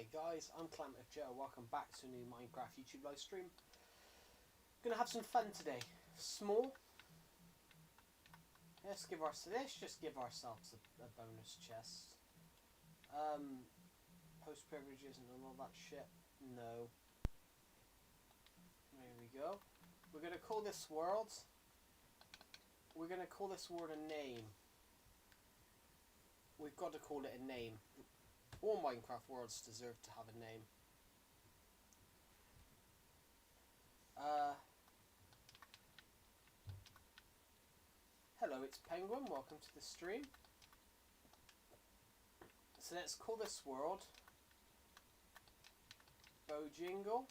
Hi guys, I'm Clement Joe. Welcome back to a new Minecraft YouTube live stream. Gonna have some fun today. Small. Let's just give ourselves a bonus chest. Post privileges and all that shit. No. There we go. We're gonna call this world. We're gonna call this world a name. We've got to call it a name. All Minecraft worlds deserve to have a name. Hello, it's Penguin. Welcome to the stream. So let's call this world Bojingle.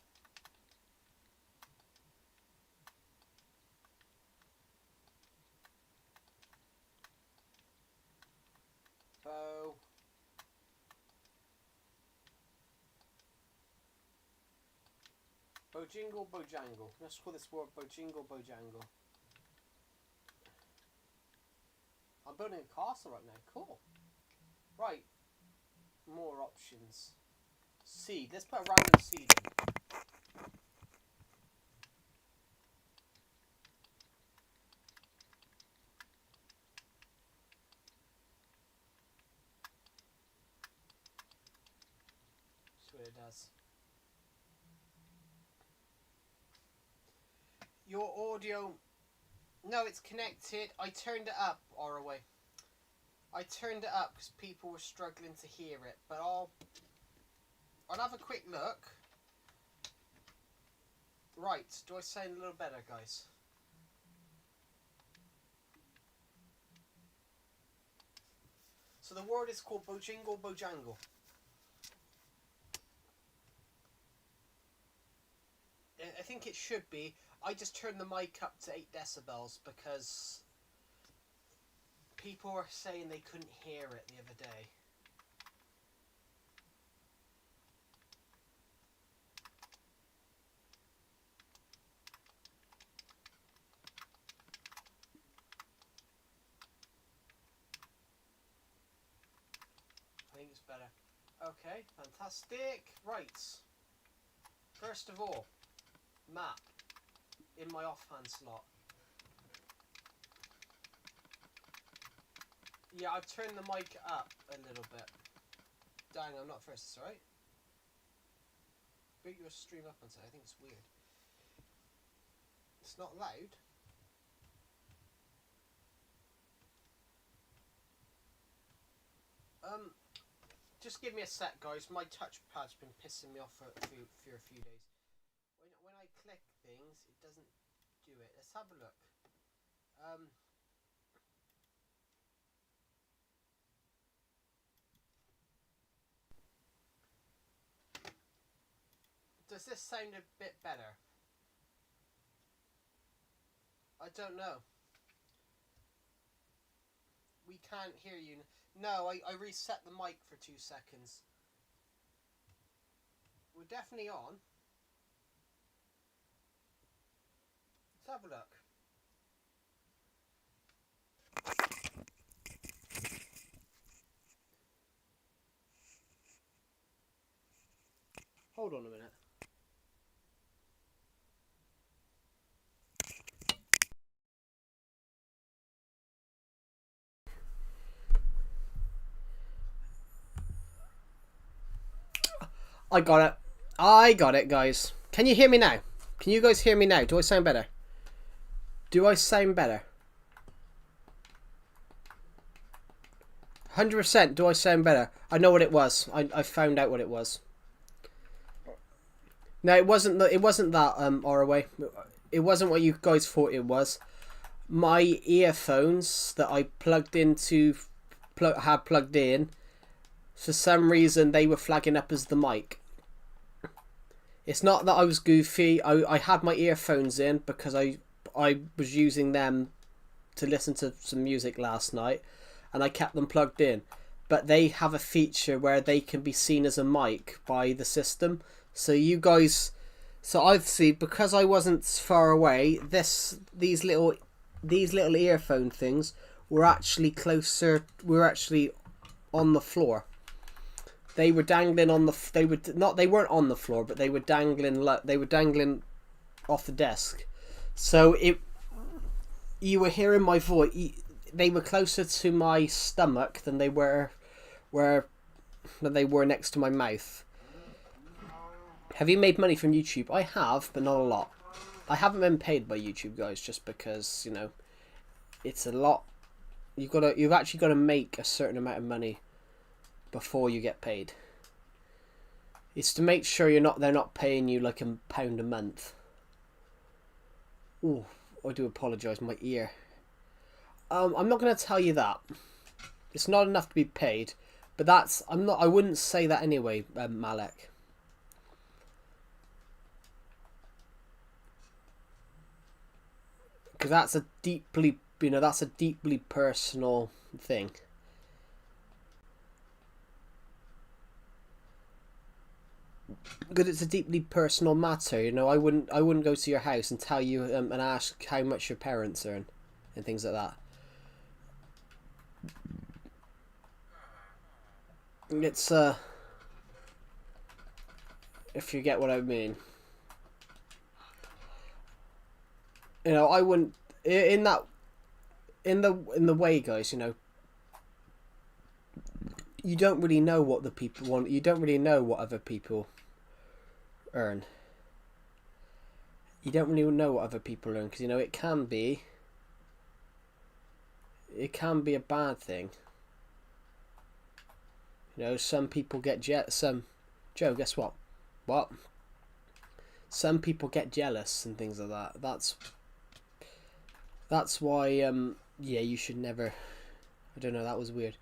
Bojingle Bojangle. Let's call this world Bojingle Bojangle. I'm building a castle right now. Cool. Right. More options. Seed. Let's put a random seed in. That's what it does. Your audio... No, it's connected. I turned it up, Orway. I turned it up because people were struggling to hear it. But I'll have a quick look. Right, do I sound a little better, guys? So the word is called Bojingle Bojangle. I think it should be. I just turned the mic up to 8 decibels because people were saying they couldn't hear it the other day. I think it's better. Okay, fantastic. Right. First of all, map in my offhand slot. Yeah, I've turned the mic up a little bit. Dang, I'm not first, it's alright. Boot your stream up and say, I think it's weird. It's not loud. Just give me a sec, guys. My touchpad's been pissing me off for a few days. When I click things, it doesn't do it. Let's have a look. Does this sound a bit better? I don't know. We can't hear you. No, I reset the mic for 2 seconds. We're definitely on. Let's have a look. Hold on a minute. I got it. I got it, guys. Can you hear me now? Can you guys hear me now? Do I sound better? Do I sound better? 100%. Do I sound better? I know what it was. I found out what it was. No, it wasn't that Orway. It wasn't what you guys thought it was. My earphones that I plugged into, had plugged in, for some reason they were flagging up as the mic. It's not that I was goofy. I had my earphones in because I was using them to listen to some music last night, and I kept them plugged in. But they have a feature where they can be seen as a mic by the system. So you guys, so obviously because I wasn't far away, these little earphone things were actually closer. We're actually on the floor. they were dangling on the. They were not. They weren't on the floor, but they were dangling. They were dangling off the desk. So you were hearing my voice. They were closer to my stomach than they were next to my mouth. Have you made money from YouTube? I have, but not a lot. I haven't been paid by YouTube, guys, just because, you know, it's a lot. You've actually got to make a certain amount of money before you get paid. It's to make sure they're not paying you like £1 a month. Ooh, I do apologise, my ear. I'm not going to tell you that. It's not enough to be paid, but I wouldn't say that anyway, Malek. Because that's a deeply personal thing. Because it's a deeply personal matter, you know. I wouldn't go to your house and tell you and ask how much your parents earn and things like that. It's if you get what I mean. You know, I wouldn't in the way, guys, you know. You don't really know what the people want. You don't really know what other people earn. You don't really know what other people earn, because, you know, it can be a bad thing. You know, some people get Joe, guess what? What? Some people get jealous and things like that. That's why yeah, you should never. I don't know, that was weird.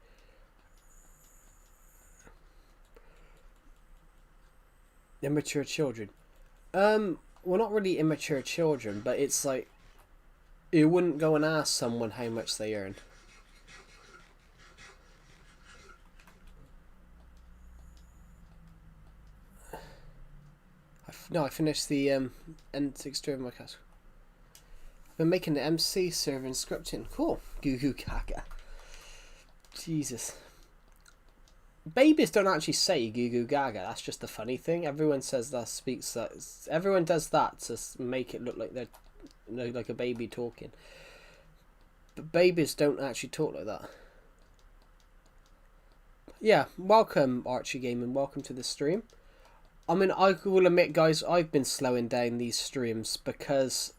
Immature children. Well, not really immature children, but it's like you wouldn't go and ask someone how much they earn. I finished the N6 of my castle. I've been making the MC server and scripting. Cool. Goo goo gaga. Jesus. Babies don't actually say goo goo gaga. That's just the funny thing. Everyone says that, speaks that. Everyone does that to make it look like they're, you know, like a baby talking. But babies don't actually talk like that. Yeah, welcome Archie Gaming. Welcome to the stream. I mean, I will admit, guys, I've been slowing down these streams because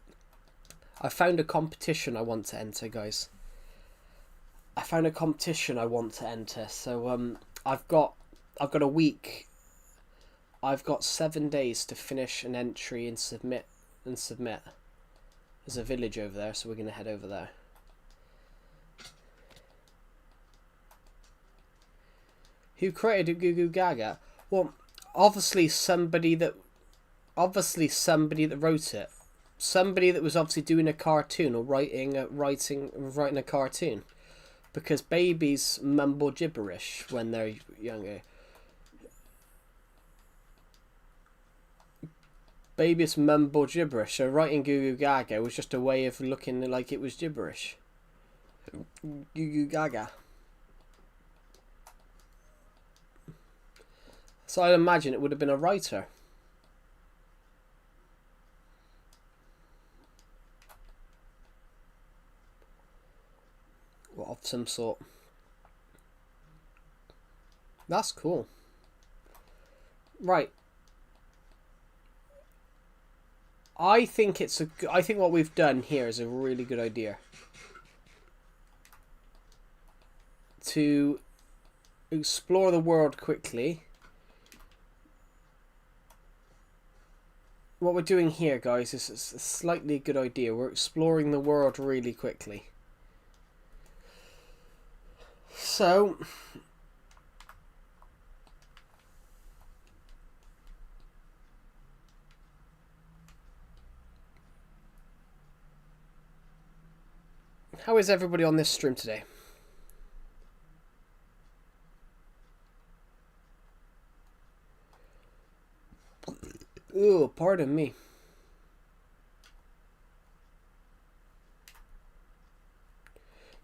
I found a competition I want to enter, guys. I found a competition I want to enter, so I've got a week. I've got 7 days to finish an entry and submit. There's a village over there, so we're gonna head over there. Who created Goo Goo Gaga? Well, obviously somebody that wrote it. Somebody that was obviously doing a cartoon or writing a cartoon. Because babies mumble gibberish when they're younger. Babies mumble gibberish. So writing Goo Goo Gaga was just a way of looking like it was gibberish. Goo Goo Gaga. So I imagine it would have been a writer. Of some sort. That's cool. Right. I think what we've done here is a really good idea. To explore the world quickly. What we're doing here, guys, is a slightly good idea. We're exploring the world really quickly. So, how is everybody on this stream today? Ooh, pardon me.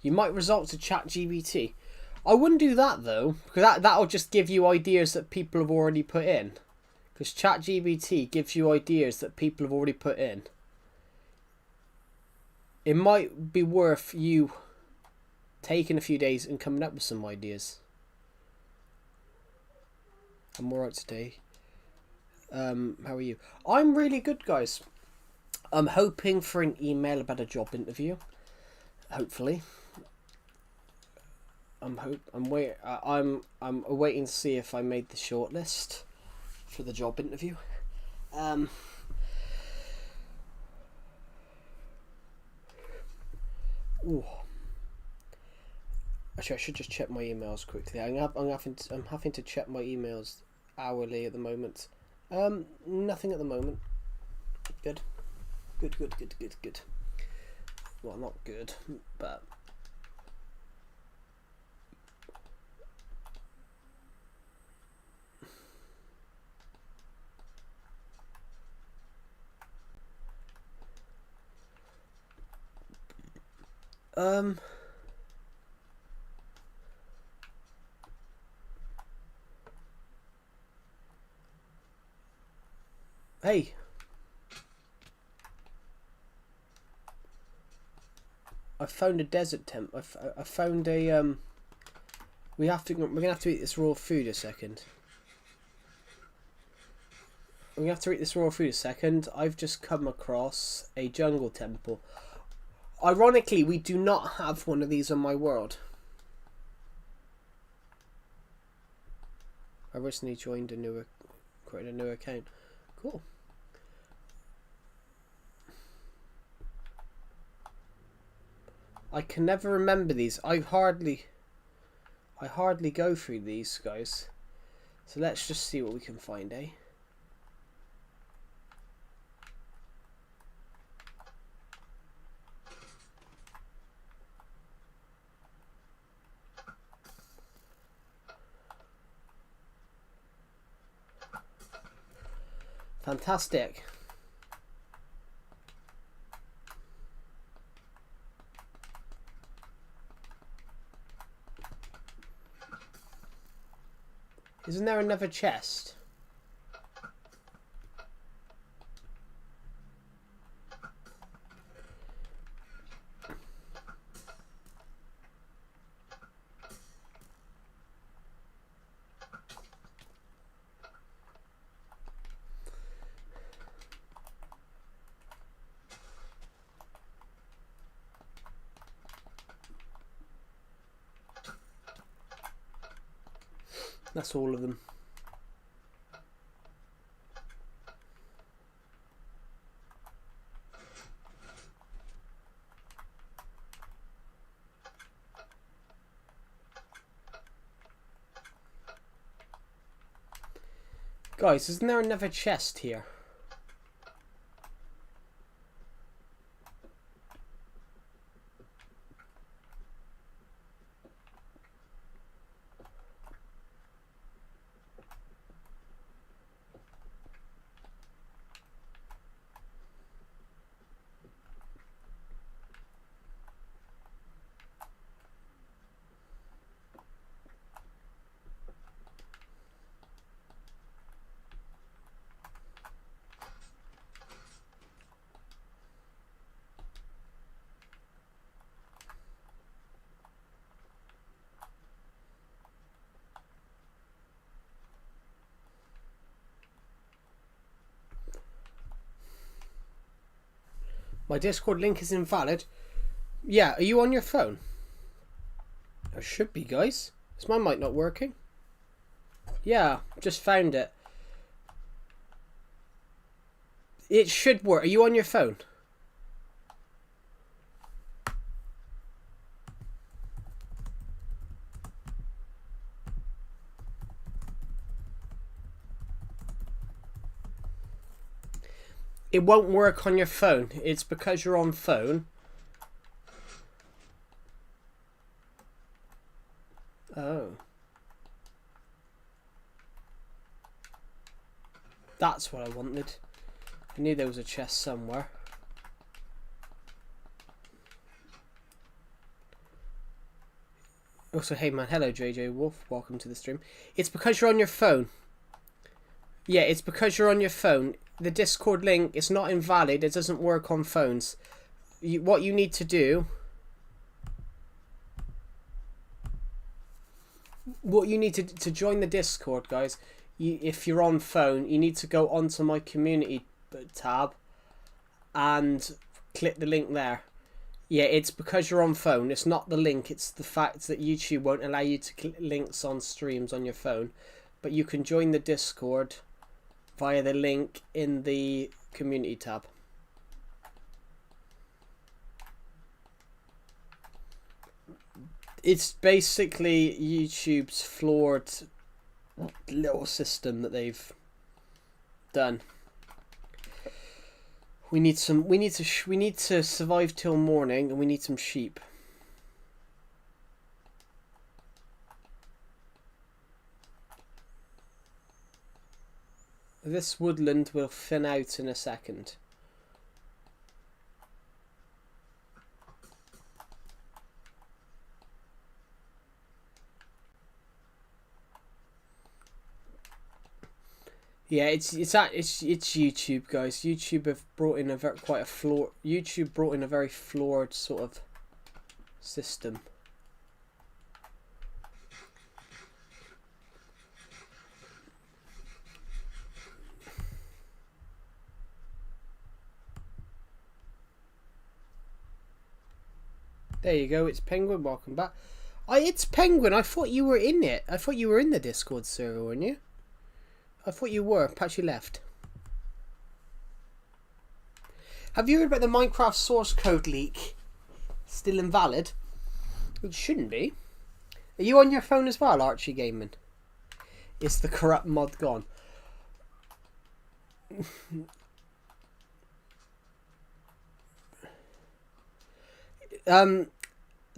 You might resort to ChatGPT. I wouldn't do that though, because that'll just give you ideas that people have already put in. Because ChatGPT gives you ideas that people have already put in. It might be worth you taking a few days and coming up with some ideas. I'm alright today. How are you? I'm really good, guys. I'm hoping for an email about a job interview. Hopefully. I'm waiting to see if I made the shortlist for the job interview. Ooh. Actually, I should just check my emails quickly. I'm having to check my emails hourly at the moment. Nothing at the moment. Good. Good. Well, not good, but hey. I found a desert temp. I found a we're gonna have to eat this raw food a second. We're gonna have to eat this raw food a second. I've just come across a jungle temple. Ironically, we do not have one of these on my world. I recently joined created a new account. Cool. I can never remember these. I hardly go through these, guys. So let's just see what we can find, eh? Fantastic. Isn't there another chest? That's all of them. Guys, isn't there another chest here? My Discord link is invalid. Yeah, are you on your phone? I should be, guys. Is my mic not working? Yeah, just found it. It should work. Are you on your phone? It won't work on your phone. It's because you're on phone. Oh. That's what I wanted. I knew there was a chest somewhere. Also, hey man, hello JJ Wolf, welcome to the stream. It's because you're on your phone. Yeah, it's because you're on your phone. The Discord link is not invalid. It doesn't work on phones. What you need to do... What you need to join the Discord, guys, if you're on phone, you need to go onto my community tab and click the link there. Yeah, it's because you're on phone. It's not the link. It's the fact that YouTube won't allow you to click links on streams on your phone. But you can join the Discord via the link in the community tab. It's basically YouTube's flawed little system that they've done. We need to survive till morning, and we need some sheep. This woodland will thin out in a second. Yeah, it's YouTube, guys. YouTube have brought in a very flawed sort of system. There you go. It's Penguin. Welcome back. It's Penguin. I thought you were in it. I thought you were in the Discord server, weren't you? I thought you were. Perhaps you left. Have you heard about the Minecraft source code leak? Still invalid? It shouldn't be. Are you on your phone as well, Archie Gaming? Is the corrupt mod gone?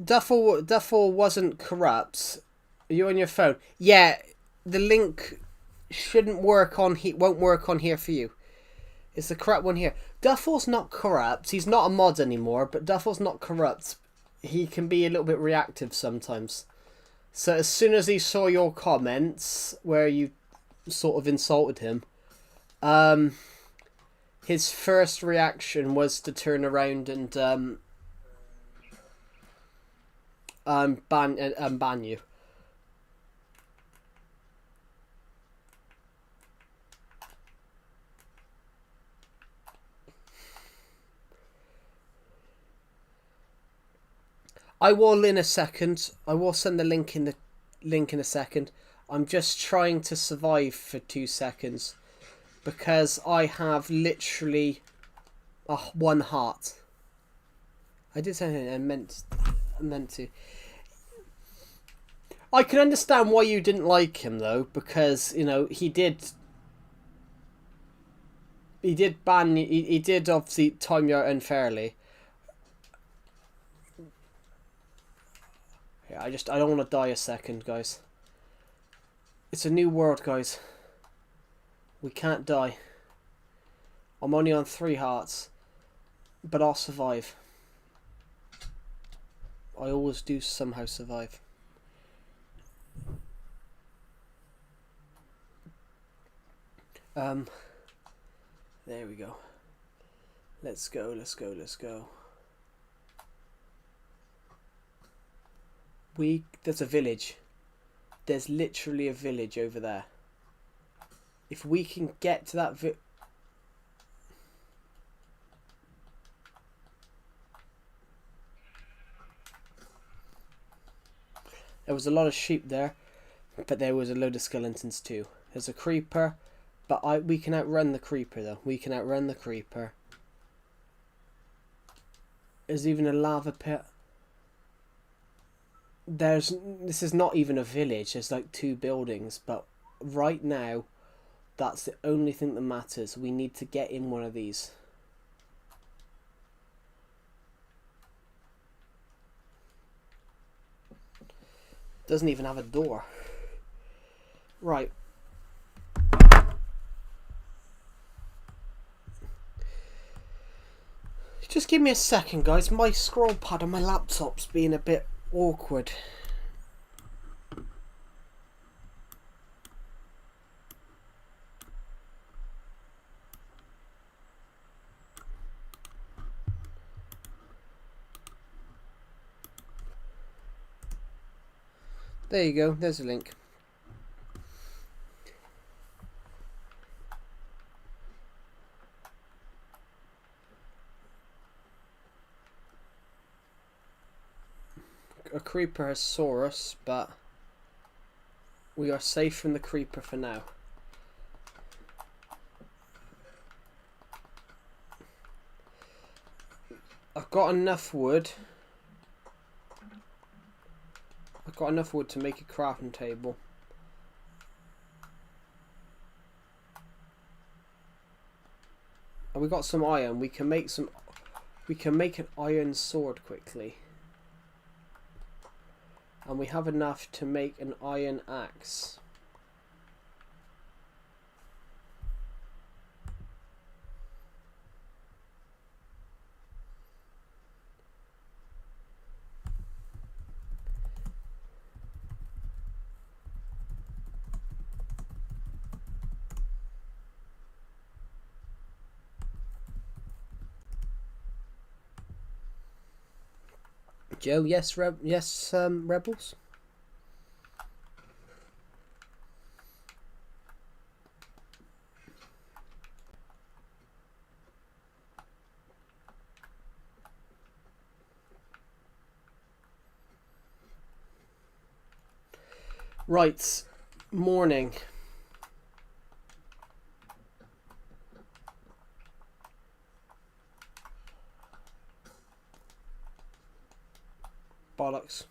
Duffel wasn't corrupt. Are you on your phone? Yeah, the link shouldn't work on won't work on here for you. It's the corrupt one here. Duffel's not corrupt. He's not a mod anymore, but Duffel's not corrupt. He can be a little bit reactive sometimes. So as soon as he saw your comments where you sort of insulted him, his first reaction was to turn around and ban you. I will in a second. I will send the link in a second. I'm just trying to survive for 2 seconds because I have literally one heart. I did something I meant to. I can understand why you didn't like him though, because you know he did ban. He did obviously time you out unfairly. Yeah, I don't want to die a second, guys. It's a new world, guys. We can't die. I'm only on 3 hearts, but I'll survive. I always do somehow survive. There we go. Let's go. There's a village. There's literally a village over there. If we can get to that there was a lot of sheep there, but there was a load of skeletons too. There's a creeper, but we can outrun the creeper though. We can outrun the creeper. There's even a lava pit. This is not even a village. There's like 2 buildings, but right now that's the only thing that matters. We need to get in one of these. Doesn't even have a door. Right. Just give me a second, guys. My scroll pad on my laptop's being a bit awkward. There you go. There's a link. A creeper has saw us, but we are safe from the creeper for now. I've got enough wood. I've got enough wood to make a crafting table. And we got some iron. We can make some. We can make an iron sword quickly. And we have enough to make an iron axe. Joe, yes, rebels. Right, morning. Bollocks.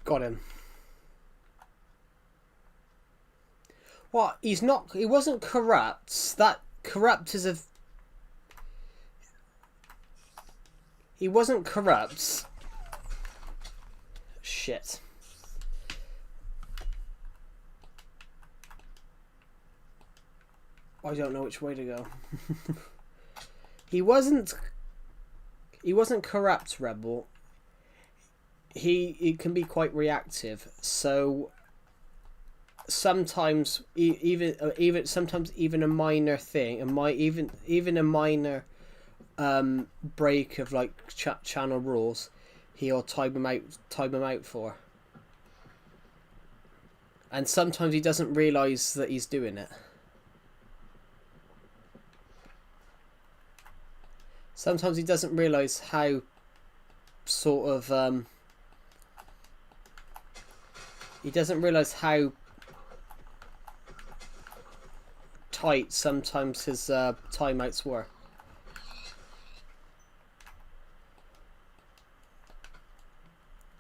Got him. What? He's not. He wasn't corrupt. That corrupt is a. He wasn't corrupt. Shit. I don't know which way to go. He wasn't corrupt, Rebel. He can be quite reactive, so sometimes even sometimes even a minor thing, even a minor break of like channel rules, he'll time him out for. And sometimes he doesn't realise that he's doing it. Sometimes he doesn't realise how sort of he doesn't realise how tight sometimes his timeouts were.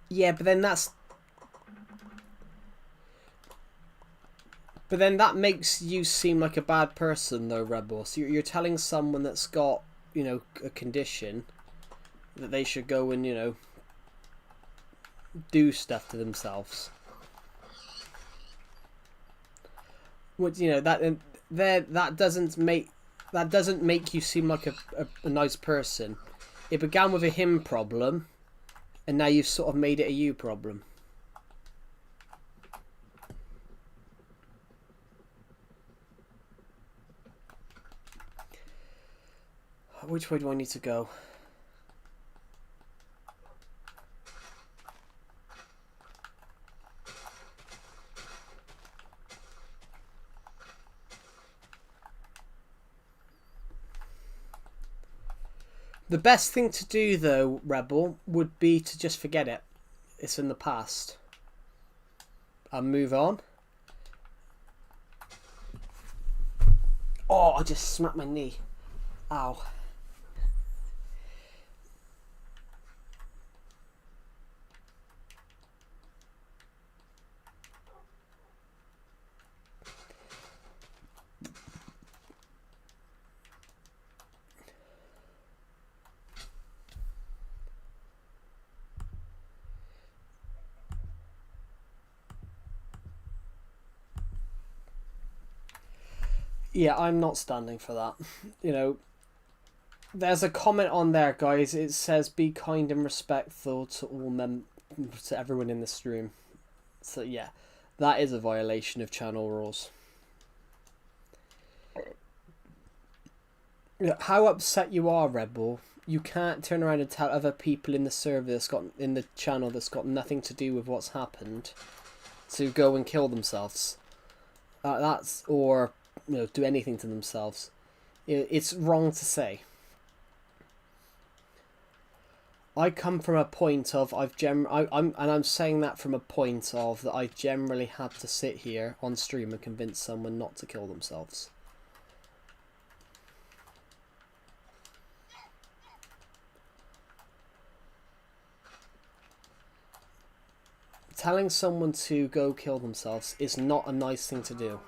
Yeah, but then that makes you seem like a bad person, though, Rebel. So you're telling someone that's got, you know, a condition that they should go and, you know, do stuff to themselves. What, you know, that doesn't make you seem like a nice person. It began with a him problem, and now you've sort of made it a you problem. Which way do I need to go? The best thing to do, though, Rebel, would be to just forget it. It's in the past. And move on. Oh, I just smacked my knee. Ow. Yeah, I'm not standing for that. You know, there's a comment on there, guys. It says, "Be kind and respectful to to everyone in the stream." So yeah, that is a violation of channel rules. You know, how upset you are, Rebel? You can't turn around and tell other people in the server in the channel that's got nothing to do with what's happened to go and kill themselves. That's or do anything to themselves. It's wrong to say. I come from a point of I'm saying that from a point of that I generally had to sit here on stream and convince someone not to kill themselves. Telling someone to go kill themselves is not a nice thing to do.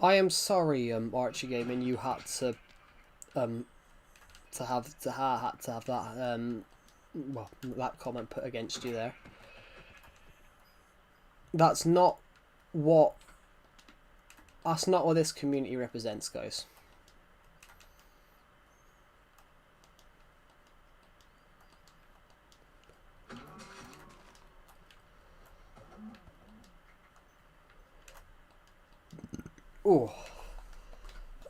I am sorry, Archie Gaming, you had to have that well, that comment put against you there. That's not what this community represents, guys. Oh,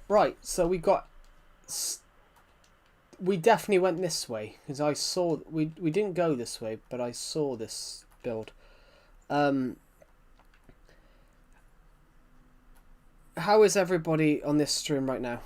right. So we definitely went this way because I saw we didn't go this way, but I saw this build. How is everybody on this stream right now?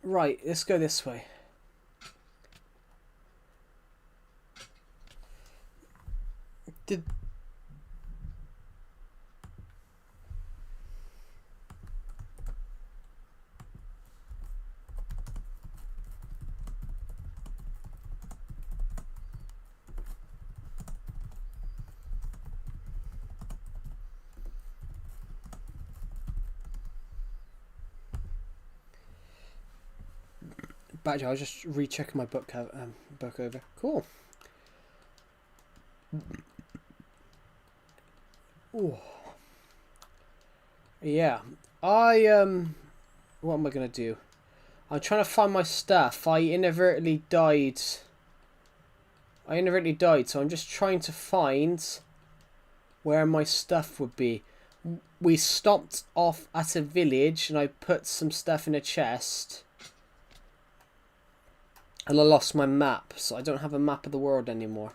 Right, let's go this way. Did Badger, I was just rechecking my book over. Cool. Ooh. Yeah. What am I gonna do? I'm trying to find my stuff. I inadvertently died, so I'm just trying to find where my stuff would be. We stopped off at a village and I put some stuff in a chest. And I lost my map, so I don't have a map of the world anymore.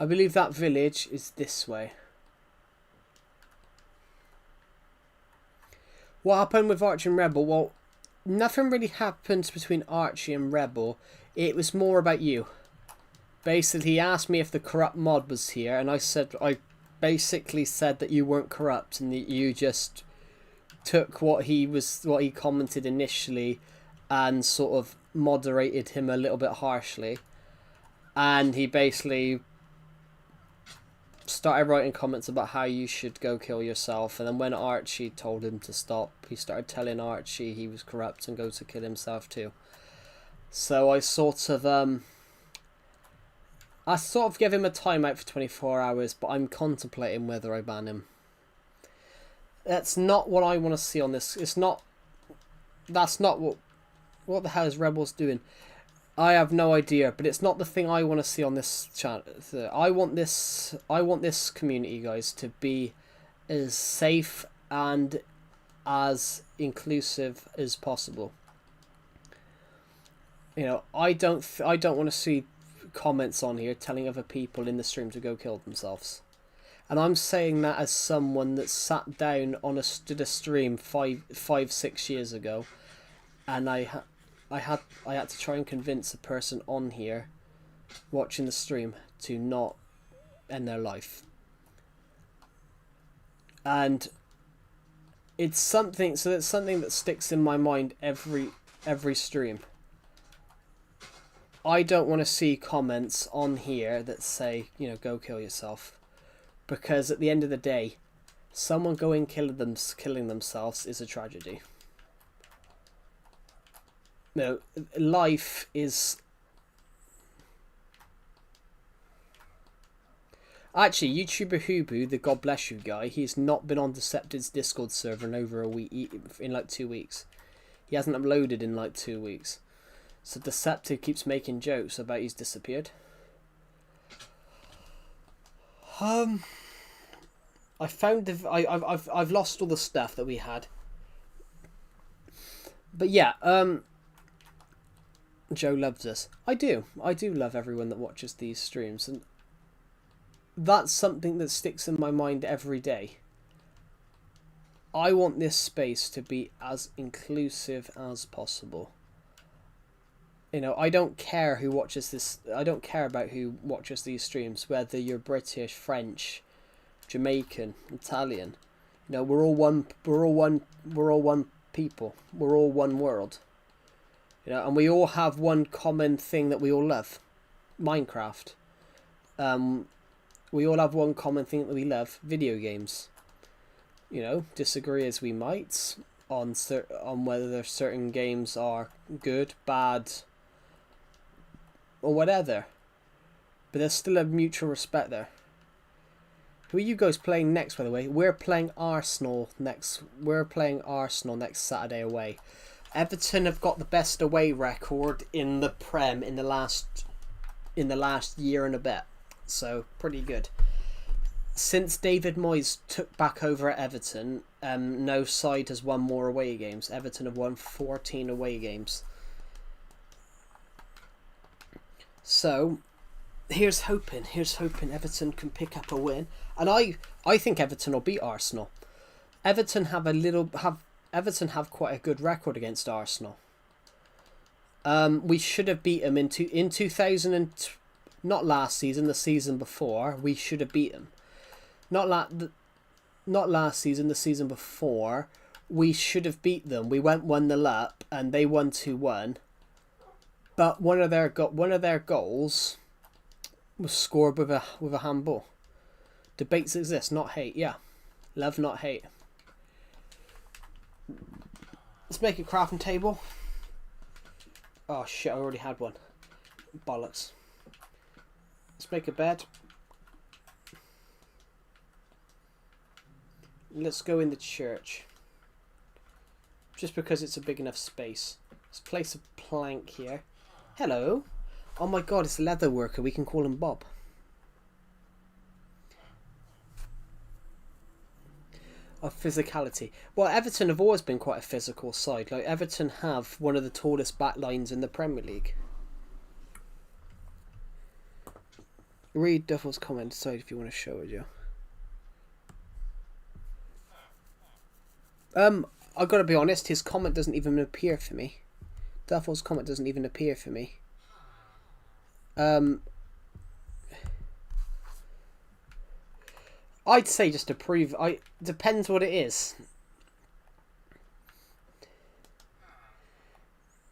I believe that village is this way. What happened with Archie and Rebel? Well, nothing really happened between Archie and Rebel. It was more about you. Basically, he asked me if the corrupt mod was here, and I basically said that you weren't corrupt and that you just took what he commented initially and sort of moderated him a little bit harshly. And he basically started writing comments about how you should go kill yourself, and then when Archie told him to stop, he started telling Archie he was corrupt and go to kill himself too. So I sort of gave him a timeout for 24 hours, but I'm contemplating whether I ban him. That's not what I want to see on this. That's not what the hell is Rebels doing? I have no idea, but it's not the thing I want to see on this channel. I want this community, guys, to be as safe and as inclusive as possible. You know, I don't want to see comments on here telling other people in the stream to go kill themselves. And I'm saying that as someone that sat down on did a stream 6 years ago, and I had to try and convince a person on here watching the stream to not end their life. And it's something that sticks in my mind every stream. I don't want to see comments on here that say, you know, go kill yourself. Because at the end of the day, someone killing themselves is a tragedy. You know, life is... Actually, YouTuber Hubu, the God bless you guy, he's not been on Deceptive's Discord server in over a week, in like 2 weeks. He hasn't uploaded in like 2 weeks. So Deceptive keeps making jokes about he's disappeared. I found I've lost all the stuff that we had. But yeah, Joe loves us. I do love everyone that watches these streams, and that's something that sticks in my mind every day. I want this space to be as inclusive as possible. You know, I don't care who watches this. I don't care about who watches these streams, whether you're British, French, Jamaican, Italian. You know, we're all one people. We're all one world. You know, and we all have one common thing that we all love. Minecraft. We all have one common thing that we love. Video games. You know, disagree as we might on whether certain games are good, bad, or whatever. But there's still a mutual respect there. Who are you guys playing next, by the way? We're playing Arsenal next. We're playing Arsenal next Saturday away. Everton have got the best away record in the Prem in the last year and a bit. So pretty good. Since David Moyes took back over at Everton, no side has won more away games. Everton have won 14 away games. So here's hoping Everton can pick up a win. And I think Everton will beat Arsenal. Everton have quite a good record against Arsenal. We should have beat them in 2000 not last season, the season before. We should have beat them. Not last season, the season before. We should have beat them. We went 1-0 up and they won 2-1. But one of their goals was scored with a handball. Debates exist, not hate. Yeah, love, not hate. Let's make a crafting table. Oh shit! I already had one. Bollocks. Let's make a bed. Let's go in the church. Just because it's a big enough space. Let's place a plank here. Hello. Oh my god, it's a leather worker. We can call him Bob. Of physicality. Well, Everton have always been quite a physical side. Like, Everton have one of the tallest back lines in the Premier League. Read Duffle's comment. Decide if you want to show it, Joe. I've got to be honest. His comment doesn't even appear for me. Duffle's comment doesn't even appear for me. I'd say just to prove. Depends what it is.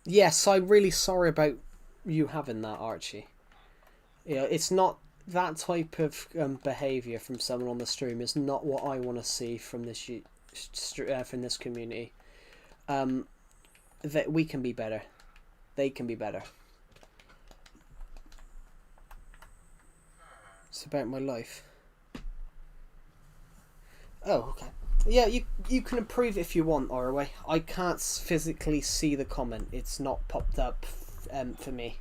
Yes, I'm really sorry about you having that, Archie. Yeah, it's not that type of behaviour from someone on the stream. Is not what I want to see from this community. That we can be better. They can be better. It's about my life. Oh, okay. Yeah, you can approve if you want, Orway. I can't physically see the comment. It's not popped up for me.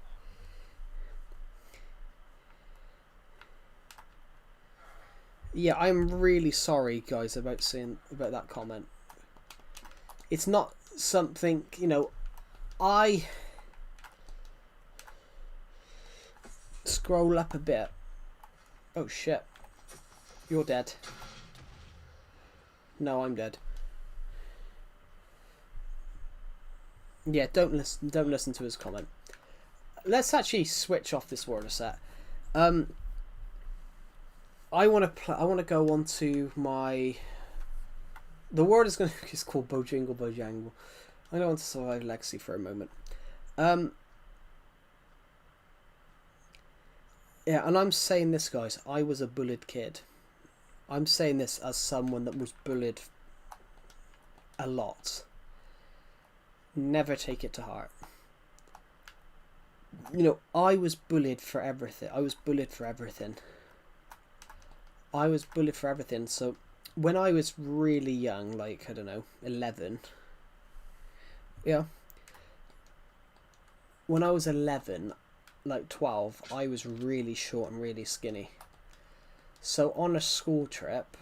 Yeah, I'm really sorry, guys, about that comment. It's not something, you know, I scroll up a bit. Oh shit. You're dead. No, I'm dead. Yeah, don't listen to his comment. Let's actually switch off this word set. I want to go on to my. The word is it's called Bojingle Bojangle. I don't want to survive Legacy for a moment. Yeah, and I'm saying this, guys. I was a bullied kid. I'm saying this as someone that was bullied a lot. Never take it to heart. You know, I was bullied for everything. I was bullied for everything. So when I was really young, like, I don't know, 11. Yeah. When I was 11, like 12, I was really short and really skinny. So on a school trip,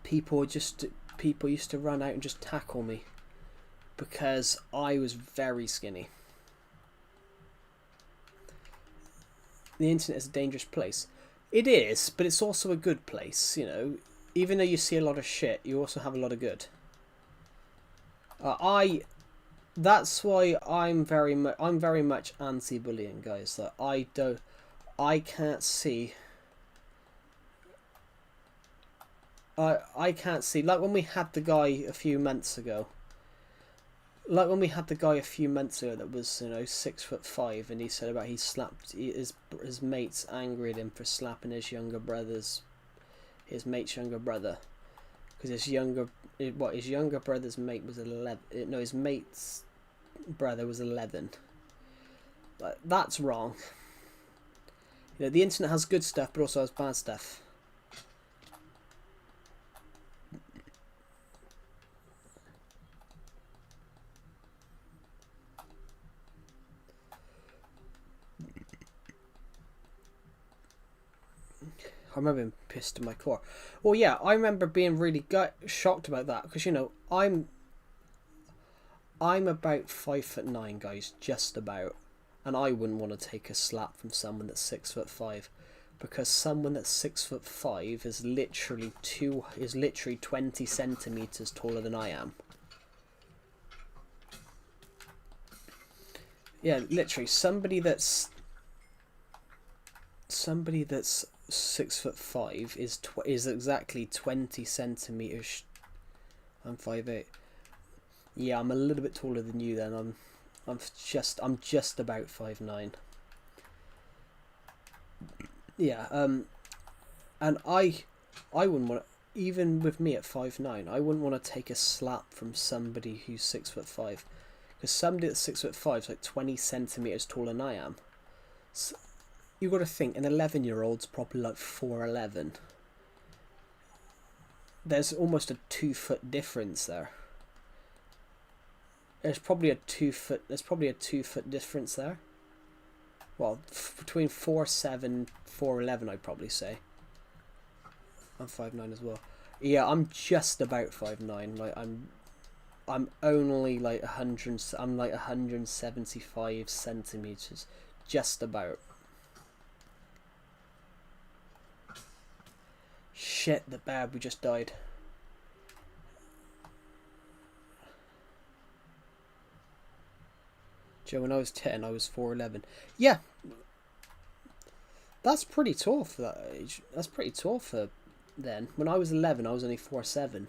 people used to run out and just tackle me because I was very skinny. The internet is a dangerous place. It is, but it's also a good place, you know. Even though you see a lot of shit, you also have a lot of good. That's why I'm very much anti-bullying, guys. That I can't see. I can't see, like when we had the guy a few months ago. That was, you know, 6'5", and he said about he slapped his mates, angry at him for slapping his mate's younger brother, because his younger brother's mate was 11. No, his mate's brother was 11. Like, that's wrong. You know, the internet has good stuff, but also has bad stuff. I remember being pissed to my core. Well, yeah, I remember being really shocked about that, because, you know, I'm about 5'9", guys, just about, and I wouldn't want to take a slap from someone that's 6'5", because someone that's 6'5" is literally 20 centimeters taller than I am. Yeah, literally, somebody that's 6'5" is exactly 20 centimeters. I'm 5'8". Yeah, I'm a little bit taller than you. Then I'm just about 5'9". Yeah. And I wouldn't want to, even with me at 5'9", I wouldn't want to take a slap from somebody who's 6'5", because somebody that's 6'5" is like 20 centimeters taller than I am. So, you got to think, an 11-year-old's probably like 4'11". There's almost a 2-foot difference there. There's probably a 2-foot difference there. Well, between 4'7", 4'11", I'd probably say. I'm 5'9" as well. Yeah, I'm just about 5'9". Like I'm only like 100. I'm like 175 centimeters, just about. Shit, the baby just died. Joe, when I was 10, I was 4'11". Yeah, that's pretty tall for that age. That's pretty tall for then. When I was 11, I was only 4'7".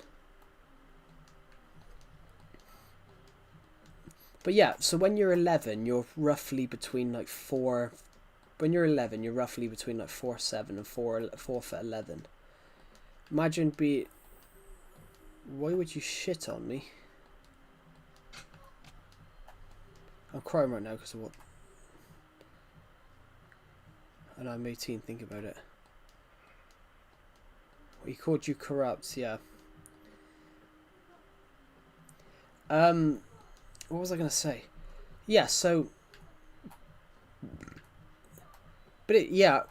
But yeah, so when you're 11, you're roughly between like 4. When you're 11, you're roughly between like 4'7" and 4'11". Imagine Why would you shit on me? I'm crying right now because of what. And I'm 18. Think about it. He called you corrupt. Yeah. What was I gonna say? Yeah. So. But yeah,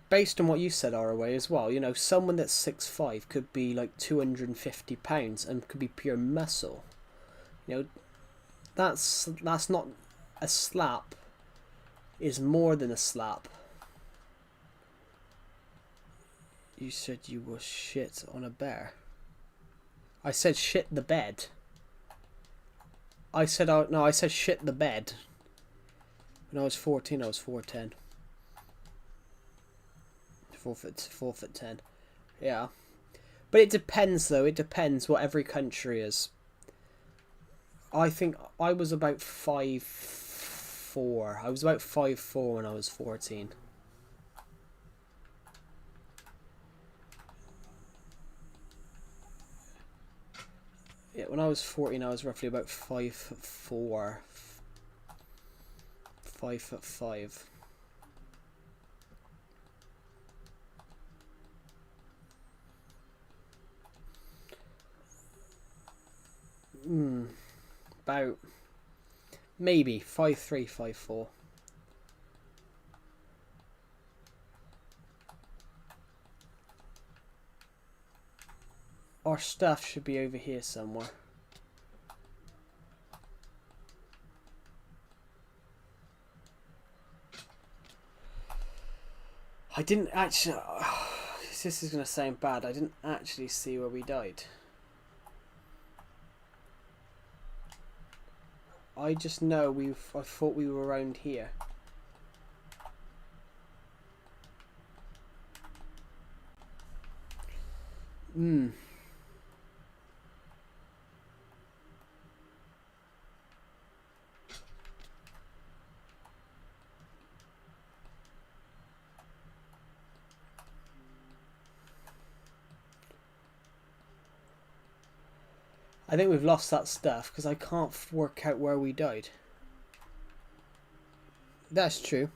based on what you said, ROA, as well, you know, someone that's 6'5" could be like 250 pounds and could be pure muscle. You know, that's not a slap. Is more than a slap. You said you were shit on a bear. I said shit the bed. I said, oh, no, I said shit the bed. When I was 14, I was 4'10". 4'10". Yeah. But it depends, though. It depends what every country is. I think I was about 5'4". I was about 5'4" when I was 14. Yeah, when I was 14, I was roughly about 5'4". 5'5". About maybe 5'3", 5'4". Our stuff should be over here somewhere. I didn't actually... this is going to sound bad. I didn't actually see where we died. I just know I thought we were around here. I think we've lost that stuff because I can't work out where we died. That's true.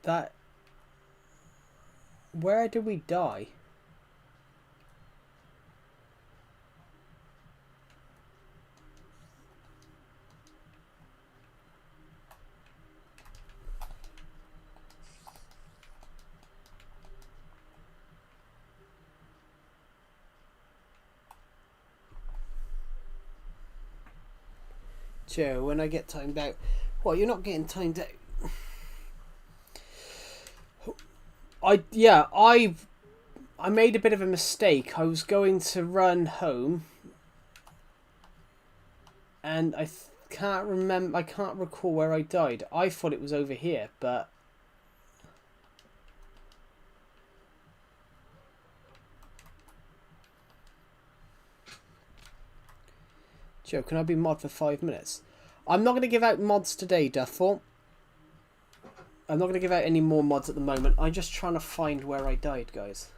That... Where did we die? Joe, when I get timed out... Well, you're not getting timed out. I made a bit of a mistake. I was going to run home, and I can't remember. I can't recall where I died. I thought it was over here, but Joe, can I be mod for 5 minutes? I'm not going to give out mods today, Duffel. I'm not going to give out any more mods at the moment. I'm just trying to find where I died, guys.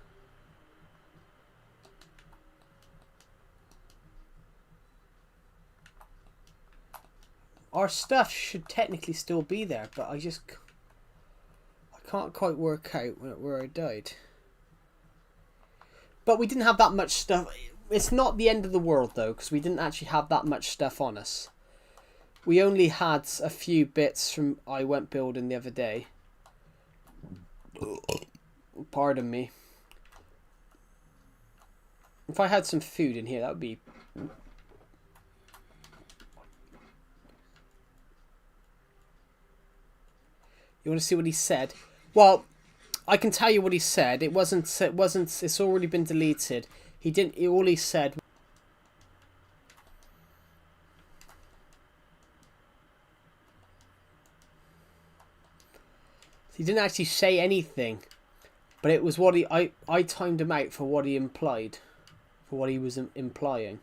Our stuff should technically still be there, but I can't quite work out where I died. But we didn't have that much stuff. It's not the end of the world, though, because we didn't actually have that much stuff on us. We only had a few bits from I went building the other day. Pardon me. If I had some food in here, that would be... You want to see what he said? Well, I can tell you what he said. It wasn't. It's already been deleted. He didn't. All he said. He didn't actually say anything, but it was what I timed him out for what he implied, for what he was implying.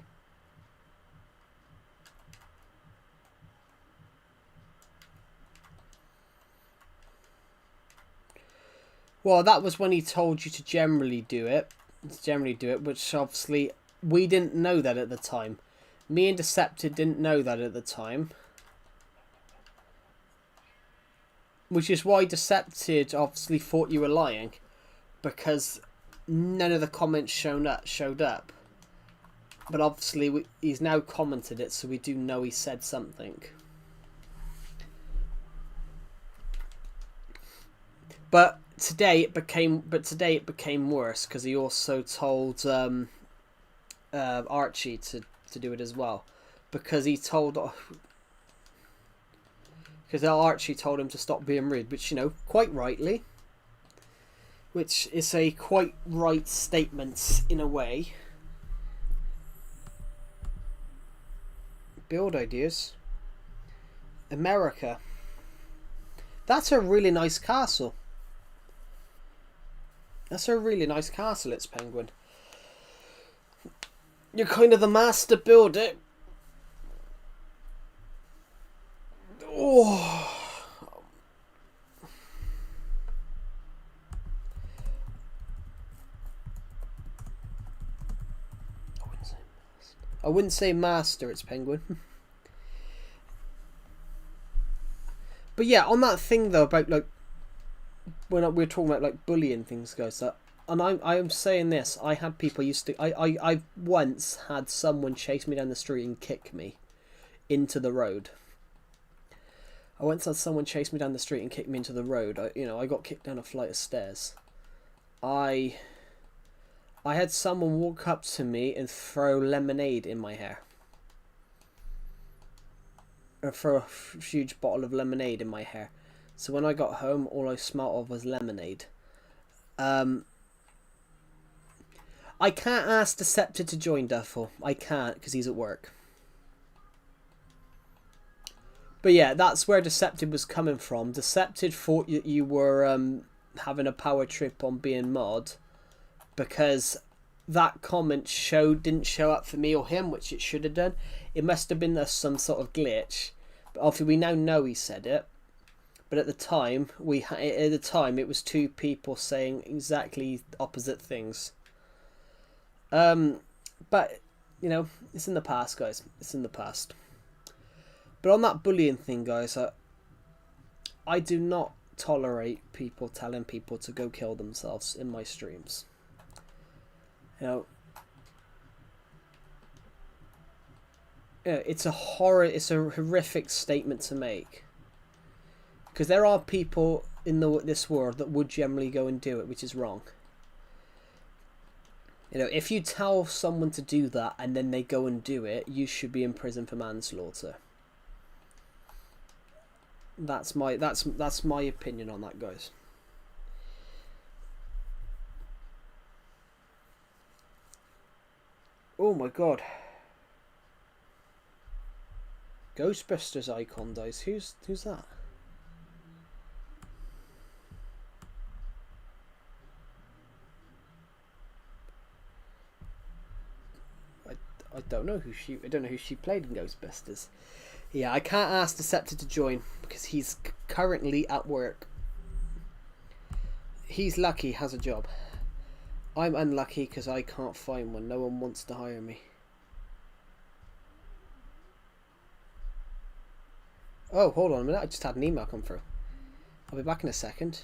Well, that was when he told you to generally do it, which obviously we didn't know that at the time. Me and Decepted didn't know that at the time. Which is why Decepted obviously thought you were lying, because none of the comments showed up. But obviously he's now commented it, so we do know he said something. But today it became worse because he also told Archie to do it as well, because he told. Because Archie told him to stop being rude, which, you know, quite rightly. which is a quite right statement in a way. Build ideas. America. That's a really nice castle. That's a really nice castle, it's Penguin. You're kind of the master builder. Oh. I wouldn't say master, it's Penguin. But yeah, on that thing though about like when we're talking about like bullying things, guys. And I am saying this. I had people used to. I once had someone chase me down the street and kick me into the road. I once had someone chase me down the street and kick me into the road. I got kicked down a flight of stairs. I had someone walk up to me and throw lemonade in my hair. Or throw a huge bottle of lemonade in my hair. So when I got home, all I smelt of was lemonade. I can't ask Decepted to join Duffel. I can't because he's at work. But yeah, that's where Decepted was coming from. Decepted thought you were having a power trip on being mod because that comment didn't show up for me or him, which it should have done. It must have been some sort of glitch. But obviously we now know he said it. But at the time, it was two people saying exactly opposite things. But it's in the past, guys. It's in the past. But on that bullying thing, guys, I do not tolerate people telling people to go kill themselves in my streams. It's a horrific statement to make. Because there are people in this world that would generally go and do it, which is wrong. If you tell someone to do that and then they go and do it, you should be in prison for manslaughter. That's my opinion on that, guys. Oh my god. Ghostbusters icon dies. Who's that? I don't know who she played in Ghostbusters. Yeah, I can't ask Decepted to join because he's currently at work. He's lucky he has a job. I'm unlucky because I can't find one. No one wants to hire me. Oh, hold on a minute. I just had an email come through. I'll be back in a second.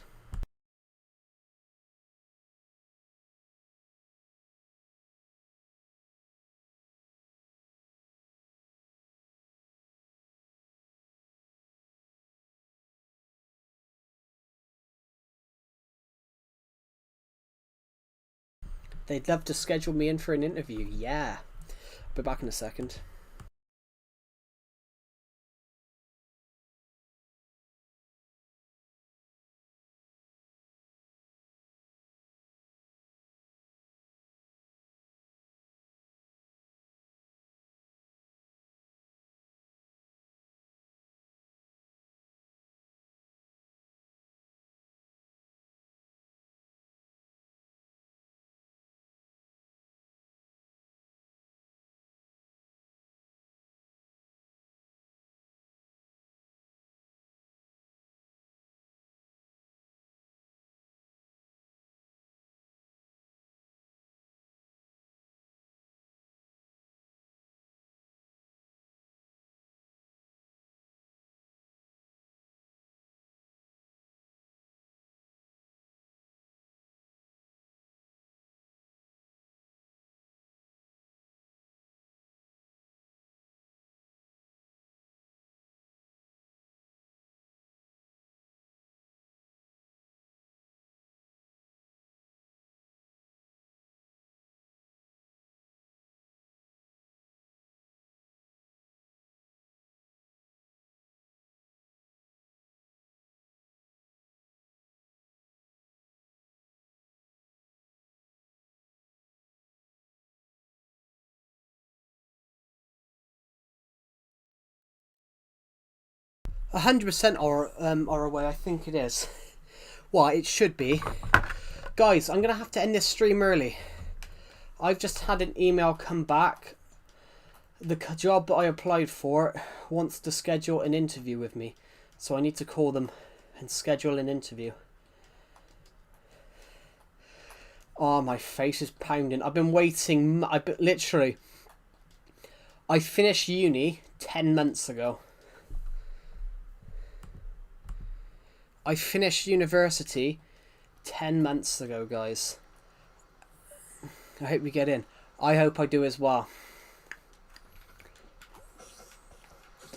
They'd love to schedule me in for an interview. Yeah. I'll be back in a second. 100% are away. I think it is. Well, it should be. Guys, I'm gonna have to end this stream early. I've just had an email come back. The job that I applied for wants to schedule an interview with me, so I need to call them and schedule an interview. Oh, my face is pounding. I've been waiting. Literally, I finished uni 10 months ago. I finished university 10 months ago, guys. I hope we get in. I hope I do as well.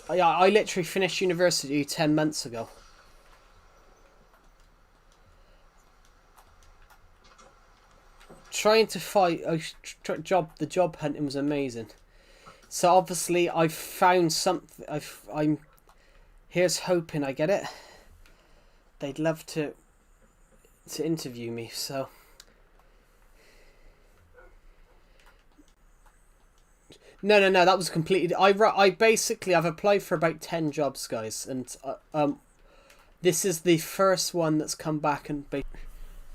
I literally finished university 10 months ago. Trying to fight the job hunting was amazing. So obviously I've found something. I'm here's hoping I get it. They'd love to interview me, so no, that was completely. I've applied for about 10 jobs, guys, and this is the first one that's come back, and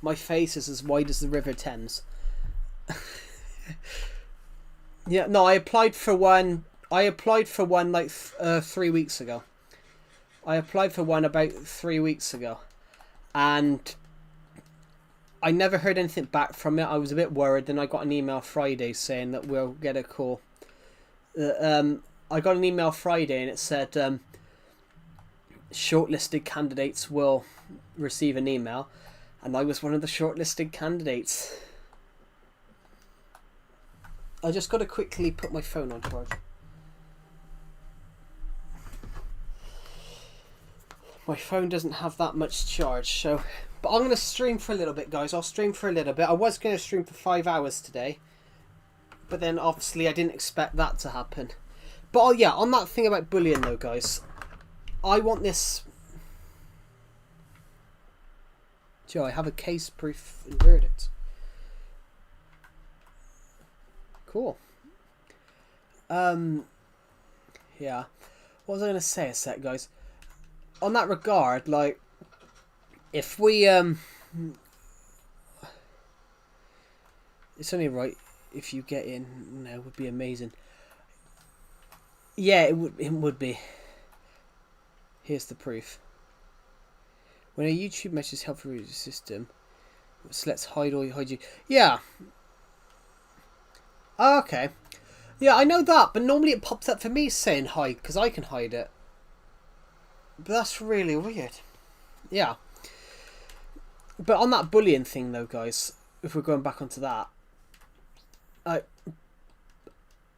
my face is as wide as the River Thames. Yeah, no, I applied for one like 3 weeks ago. I applied for one about 3 weeks ago, and I never heard anything back from it. I was a bit worried. Then I got an email Friday saying that we'll get a call. I got an email Friday and it said shortlisted candidates will receive an email, and I was one of the shortlisted candidates. I just got to quickly put my phone on charge. My phone doesn't have that much charge, so... But I'm going to stream for a little bit, guys. I'll stream for a little bit. I was going to stream for 5 hours today, but then obviously I didn't expect that to happen. But oh yeah, on that thing about bullying though, guys, I want this... Joe, I have a case proof verdict. Cool. Yeah. What was I going to say a sec, guys? On that regard, like, if we, it's only right if you get in, it would be amazing. Yeah, it would be. Here's the proof. When a YouTube message help through the system, let's hide you. Yeah. Okay. Yeah, I know that, but normally it pops up for me saying hide, because I can hide it. But that's really weird. Yeah. But on that bullying thing though, guys, if we're going back onto that, I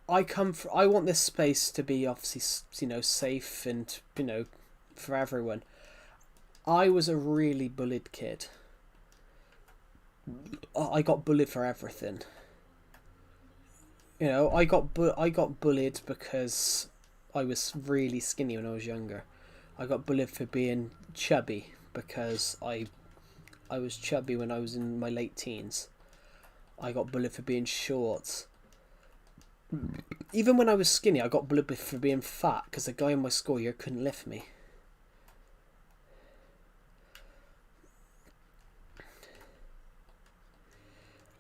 want this space to be obviously, safe and, for everyone. I was a really bullied kid. I got bullied for everything. I got bullied because I was really skinny when I was younger. I got bullied for being chubby because I was chubby when I was in my late teens. I got bullied for being short. Even when I was skinny, I got bullied for being fat because the guy in my school year couldn't lift me.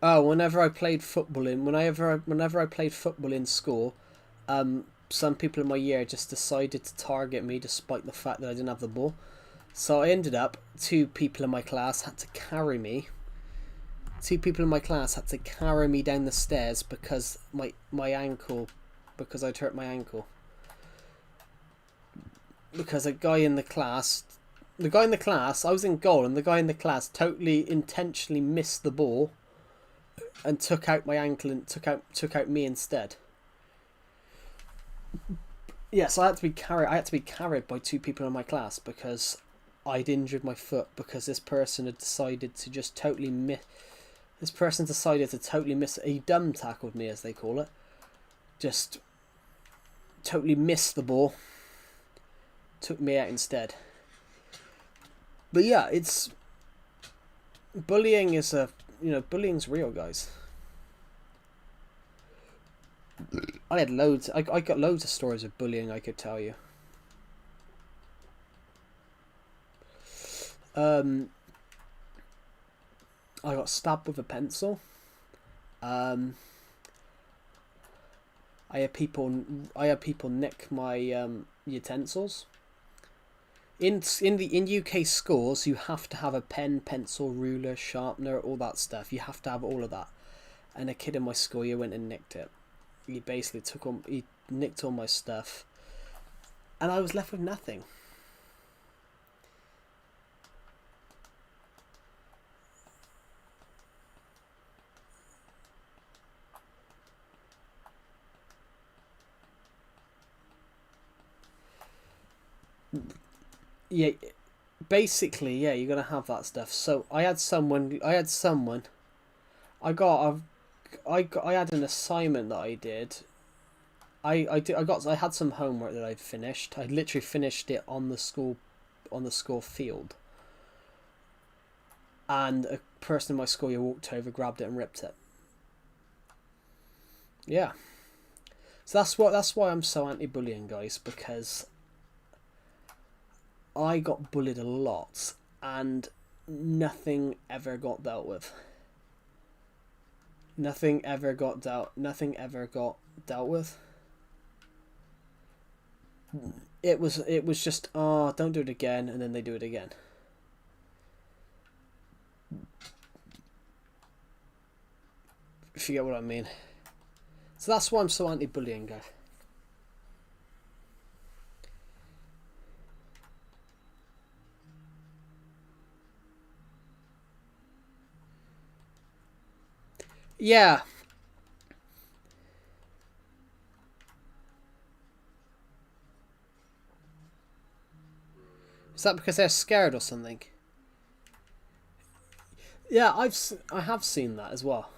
Oh, whenever I played football in school, some people in my year just decided to target me despite the fact that I didn't have the ball. So I ended up, 2 people in my class had to carry me. 2 people in my class had to carry me down the stairs because because I'd hurt my ankle. Because I was in goal, and the guy in the class totally intentionally missed the ball and took out my ankle and took out me instead. Yes, I had to be carried by 2 people in my class because I'd injured my foot because this person had decided to just totally miss. This person decided to totally miss. He dumb tackled me, as they call it. Just totally missed the ball. Took me out instead. But yeah, it's bullying is bullying's real, guys. I had loads. I got loads of stories of bullying I could tell you. I got stabbed with a pencil. I had people nick my utensils. In UK schools, you have to have a pen, pencil, ruler, sharpener, all that stuff. You have to have all of that. And a kid in my school, he went and nicked it. He basically he nicked all my stuff, and I was left with nothing. Yeah, basically, yeah, you're gonna have that stuff. So I had someone. I had an assignment that I did. I had some homework that I'd finished. I literally finished it on the school field. And a person in my school, you walked over, grabbed it, and ripped it. Yeah. So that's why I'm so anti-bullying, guys, because I got bullied a lot and nothing ever got dealt with. Nothing ever got dealt with. It was just, oh, don't do it again, and then they do it again. If you get what I mean. So that's why I'm so anti-bullying, guys. Yeah. Is that because they're scared or something? Yeah, I have seen that as well.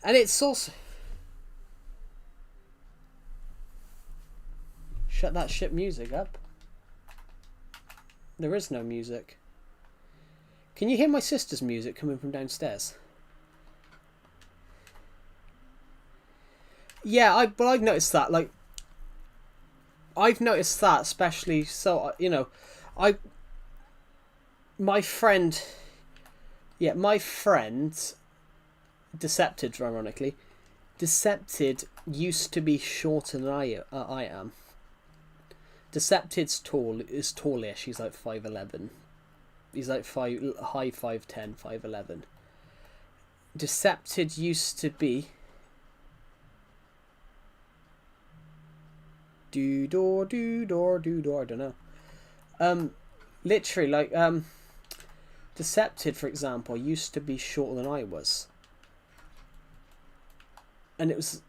And it's also... Shut that shit music up. There is no music. Can you hear my sister's music coming from downstairs? Yeah, I've noticed that. Like, I've noticed that, especially, so, you know, my friend, Decepted, ironically, Decepted used to be shorter than I am. Decepted's is tallish. He's like 5'11". He's like high 5'10", 5'11". Decepted used to be do door, I don't know. Literally, like, Decepted, for example, used to be shorter than I was. And it's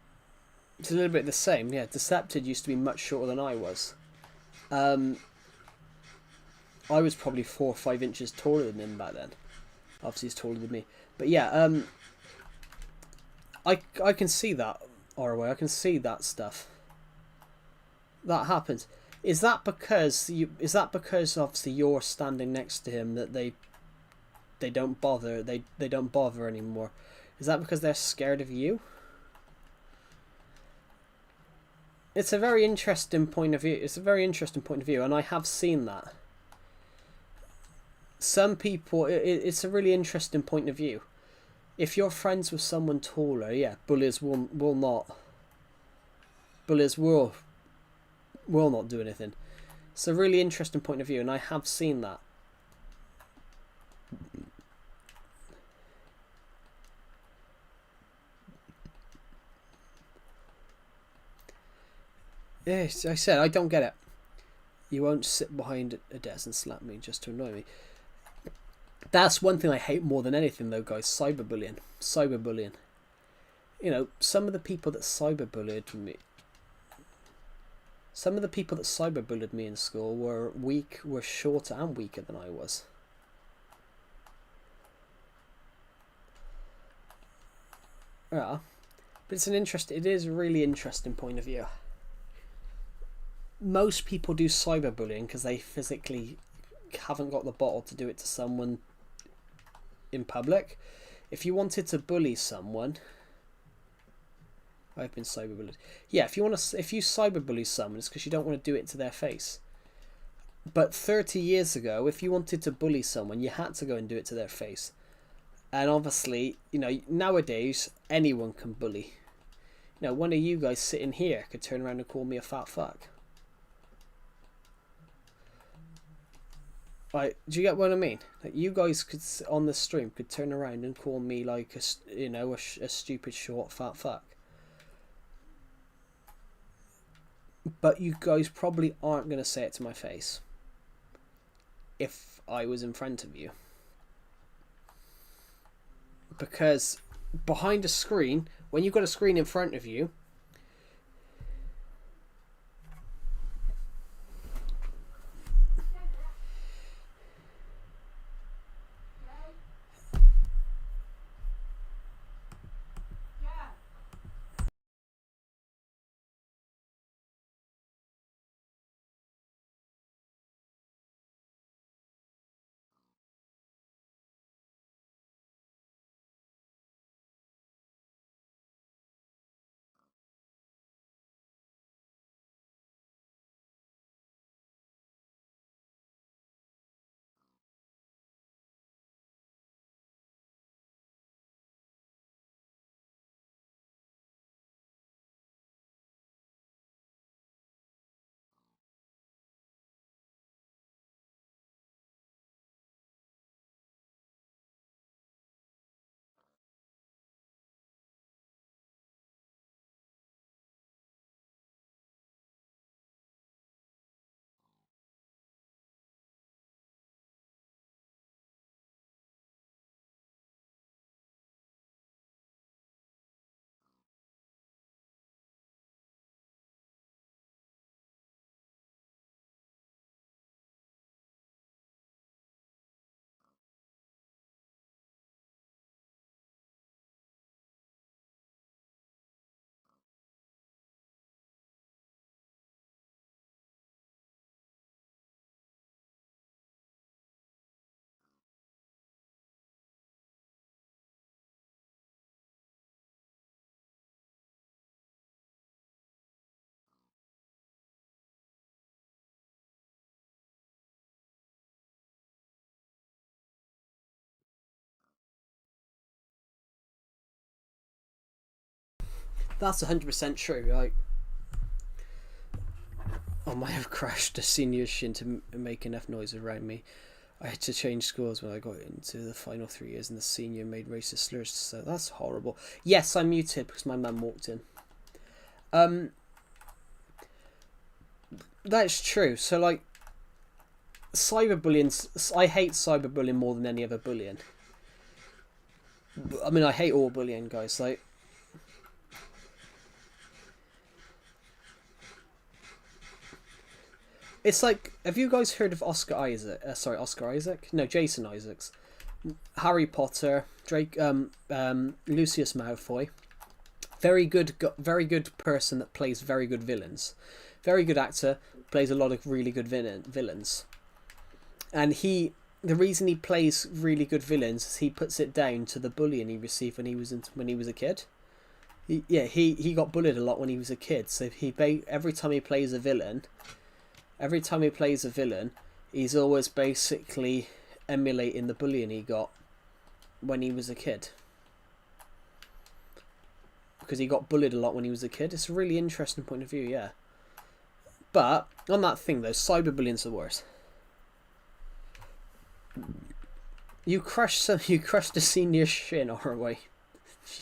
a little bit the same, yeah. Decepted used to be much shorter than I was. I was probably 4 or 5 inches taller than him back then. Obviously, he's taller than me. But yeah, I can see that, ROA. I can see that stuff. That happens. Is that because obviously you're standing next to him that they don't bother they don't bother anymore? Is that because they're scared of you? It's a very interesting point of view. And I have seen that. Some people, it's a really interesting point of view. If you're friends with someone taller, yeah, bullies will not do anything. It's a really interesting point of view, and I have seen that. Yes, I said I don't get it. You won't sit behind a desk and slap me just to annoy me. That's one thing I hate more than anything, though, guys. Cyberbullying. You know, some of the people that cyberbullied me in school were shorter and weaker than I was. Yeah, but it is a really interesting point of view. Most people do cyberbullying because they physically haven't got the bottle to do it to someone in public. If you wanted to bully someone, I've been cyberbullied. Yeah, if you cyberbully someone, it's because you don't want to do it to their face. But 30 years ago, if you wanted to bully someone, you had to go and do it to their face. And obviously, you know, nowadays, anyone can bully. You know, one of you guys sitting here could turn around and call me a fat fuck. Like, do you get what I mean? Like, you guys could, on the stream, could turn around and call me like a stupid short fat fuck. But you guys probably aren't going to say it to my face if I was in front of you. Because behind a screen, when you've got a screen in front of you, that's 100% true. Like, I might have crashed a senior shin to make enough noise around me. I had to change schools when I got into the final 3 years, and the senior made racist slurs. So that's horrible. Yes, I'm muted because my mum walked in. That's true. So, like, cyberbullying, I hate cyberbullying more than any other bullying. I mean, I hate all bullying, guys. Like, it's like, have you guys heard of Oscar Isaac? Oscar Isaac? No, Jason Isaacs. Harry Potter, Drake, Lucius Malfoy. Very good person that plays very good villains. Very good actor, plays a lot of really good villains. And the reason he plays really good villains is he puts it down to the bullying he received when he was a kid. He got bullied a lot when he was a kid. So every time he plays a villain, he's always basically emulating the bullying he got when he was a kid. Because he got bullied a lot when he was a kid. It's a really interesting point of view, yeah. But, on that thing though, cyberbullying's the worst. You crushed a senior shin, Orway.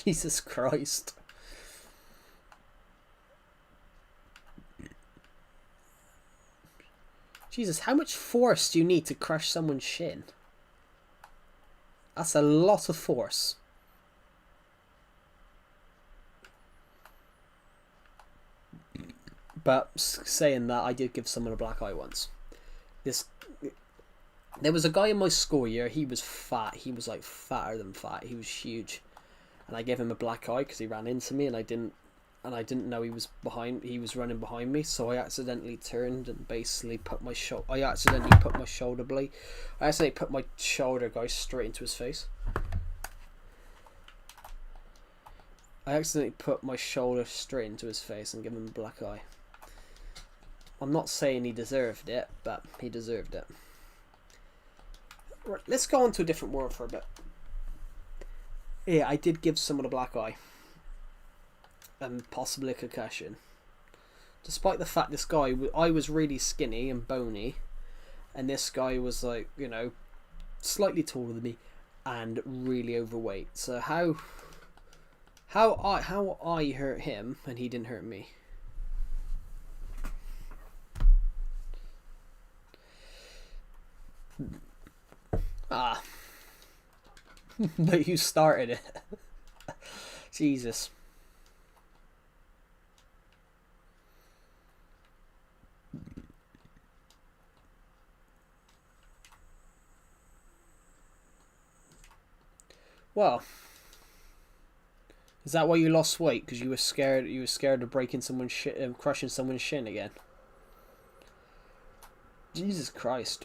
Jesus Christ. Jesus, how much force do you need to crush someone's shin? That's a lot of force. But saying that, I did give someone a black eye once. There was a guy in my school year. He was fat. He was like fatter than fat. He was huge, and I gave him a black eye because he ran into me, and I didn't know he was running behind me. So I accidentally turned and basically put my shoulder blade. I accidentally put my shoulder guy straight into his face. I accidentally put my shoulder straight into his face and give him a black eye. I'm not saying he deserved it, but he deserved it. Right, let's go on to a different world for a bit. Yeah, I did give someone a black eye. And possibly a concussion. Despite the fact this guy, I was really skinny and bony. And this guy was like, you know, slightly taller than me. And really overweight. So how I hurt him and he didn't hurt me. Ah. But you started it. Jesus. Well, is that why you lost weight? Because you were scared? You were scared of breaking someone's shin, crushing someone's shin again. Jesus Christ.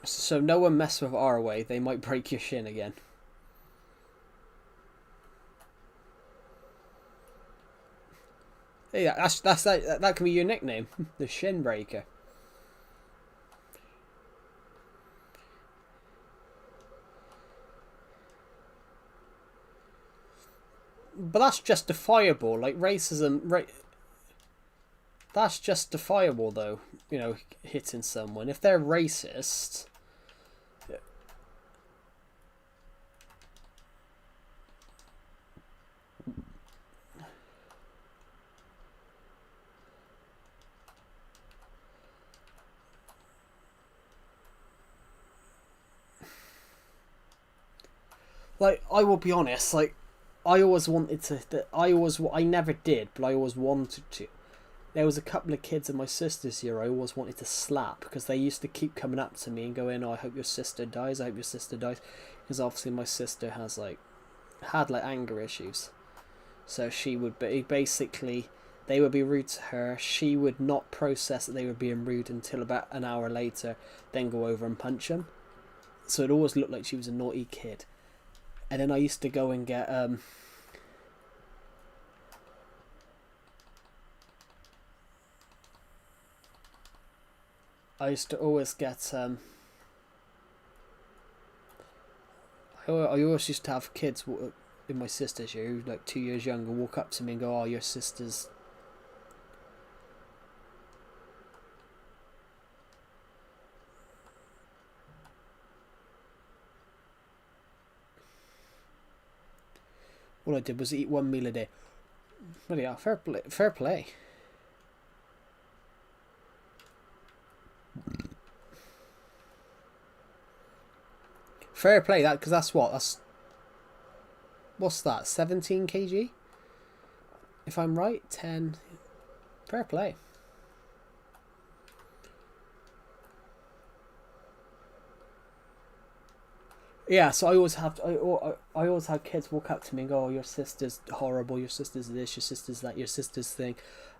So no one mess with our way. They might break your shin again. Yeah, that can be your nickname, the Shin Breaker. But that's justifiable. Like racism, that's justifiable though. You know, hitting someone if they're racist. Like, I will be honest, like, I always wanted to, I never did, but I always wanted to. There was a couple of kids in my sister's year I always wanted to slap, because they used to keep coming up to me and going, oh, I hope your sister dies, I hope your sister dies. Because obviously my sister has, like, had, like, anger issues. So she would be, basically, they would be rude to her, she would not process that they were being rude until about an hour later, then go over and punch them. So it always looked like she was a naughty kid. And then I used to go and get I used to always get I always used to have kids in my sister's year, who like 2 years younger, walk up to me and go, oh, your sister's all I did was eat one meal a day. Well, yeah, fair play. Fair play. Fair play. That because that's what's that? 17 kg. If I'm right, 10. Fair play. Yeah, so I always had kids walk up to me and go, oh, your sister's horrible, your sister's this, your sister's that, your sister's thing.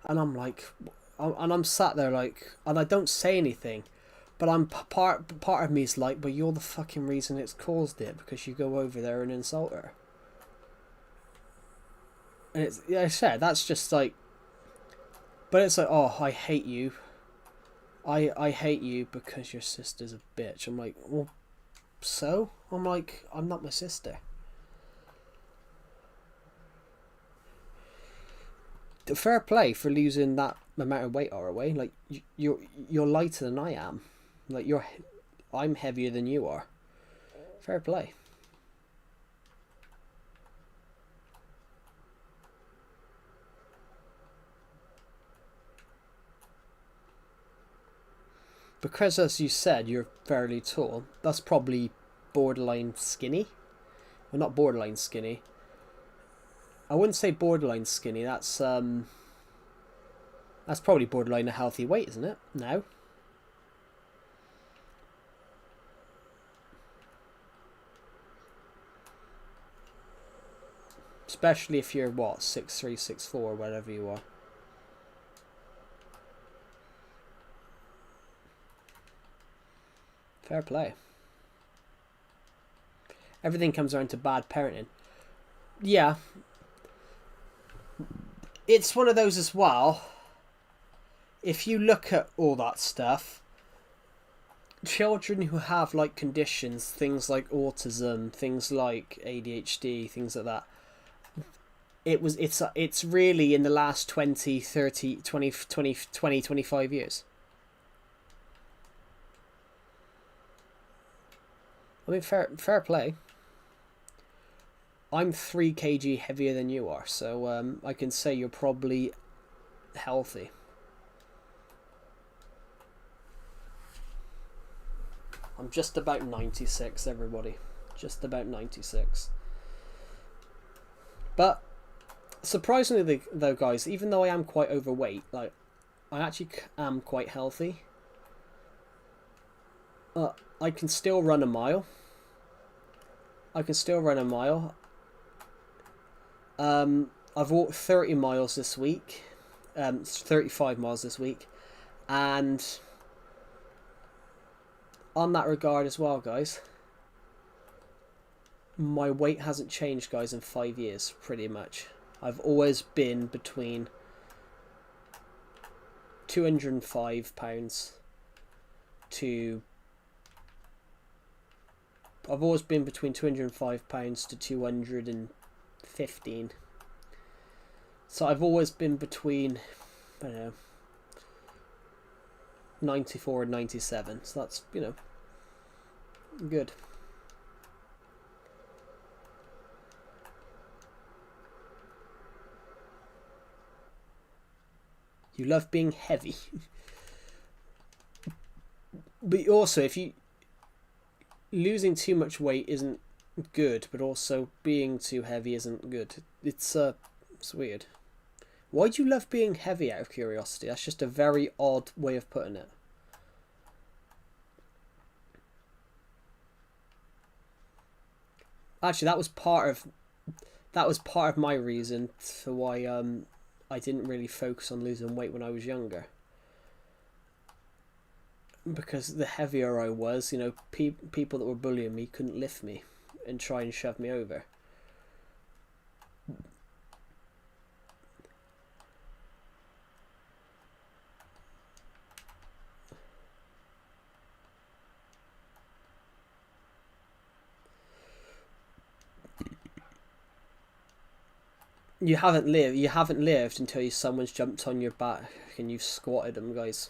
And I'm like, and I'm sat there like, and I don't say anything. But I'm part of me is like, but you're the fucking reason it's caused it, because you go over there and insult her. And it's, yeah, I said, that's just like, but it's like, oh, I hate you. I hate you because your sister's a bitch. I'm like, well, so? I'm like, I'm not my sister. Fair play for losing that amount of weight, ROA. Like, you're lighter than I am. Like, I'm heavier than you are. Fair play. Because, as you said, you're fairly tall, that's probably borderline skinny. Well, not borderline skinny. I wouldn't say borderline skinny. That's probably borderline a healthy weight, isn't it? Now. Especially if you're, what, 6'3", 6'4", whatever you are. Fair play. Everything comes around to bad parenting. Yeah, it's one of those as well. If you look at all that stuff, children who have like conditions, things like autism, things like ADHD, things like that, it's really in the last 20, 30, 20, 20, 20, 25 years. I mean, fair play. I'm 3 kg heavier than you are, so I can say you're probably healthy. I'm just about 96, everybody. Just about 96. But surprisingly, though, guys, even though I am quite overweight, like I actually am quite healthy. I can still run a mile. I've walked 30 miles this week. 35 miles this week. And on that regard as well, guys, my weight hasn't changed, guys, in 5 years, pretty much. I've always been between 205 pounds to... I've always been between 205 pounds to 215. So I've always been between, I don't know, 94 and 97. So that's, you know, good. You love being heavy. But also, if you... losing too much weight isn't good, but also being too heavy isn't good. It's weird. Why do you love being heavy, out of curiosity? That's just a very odd way of putting it. Actually, that was part of my reason for why I didn't really focus on losing weight when I was younger. Because the heavier I was, you know, people that were bullying me couldn't lift me and try and shove me over. You haven't lived until someone's jumped on your back and you've squatted them, guys.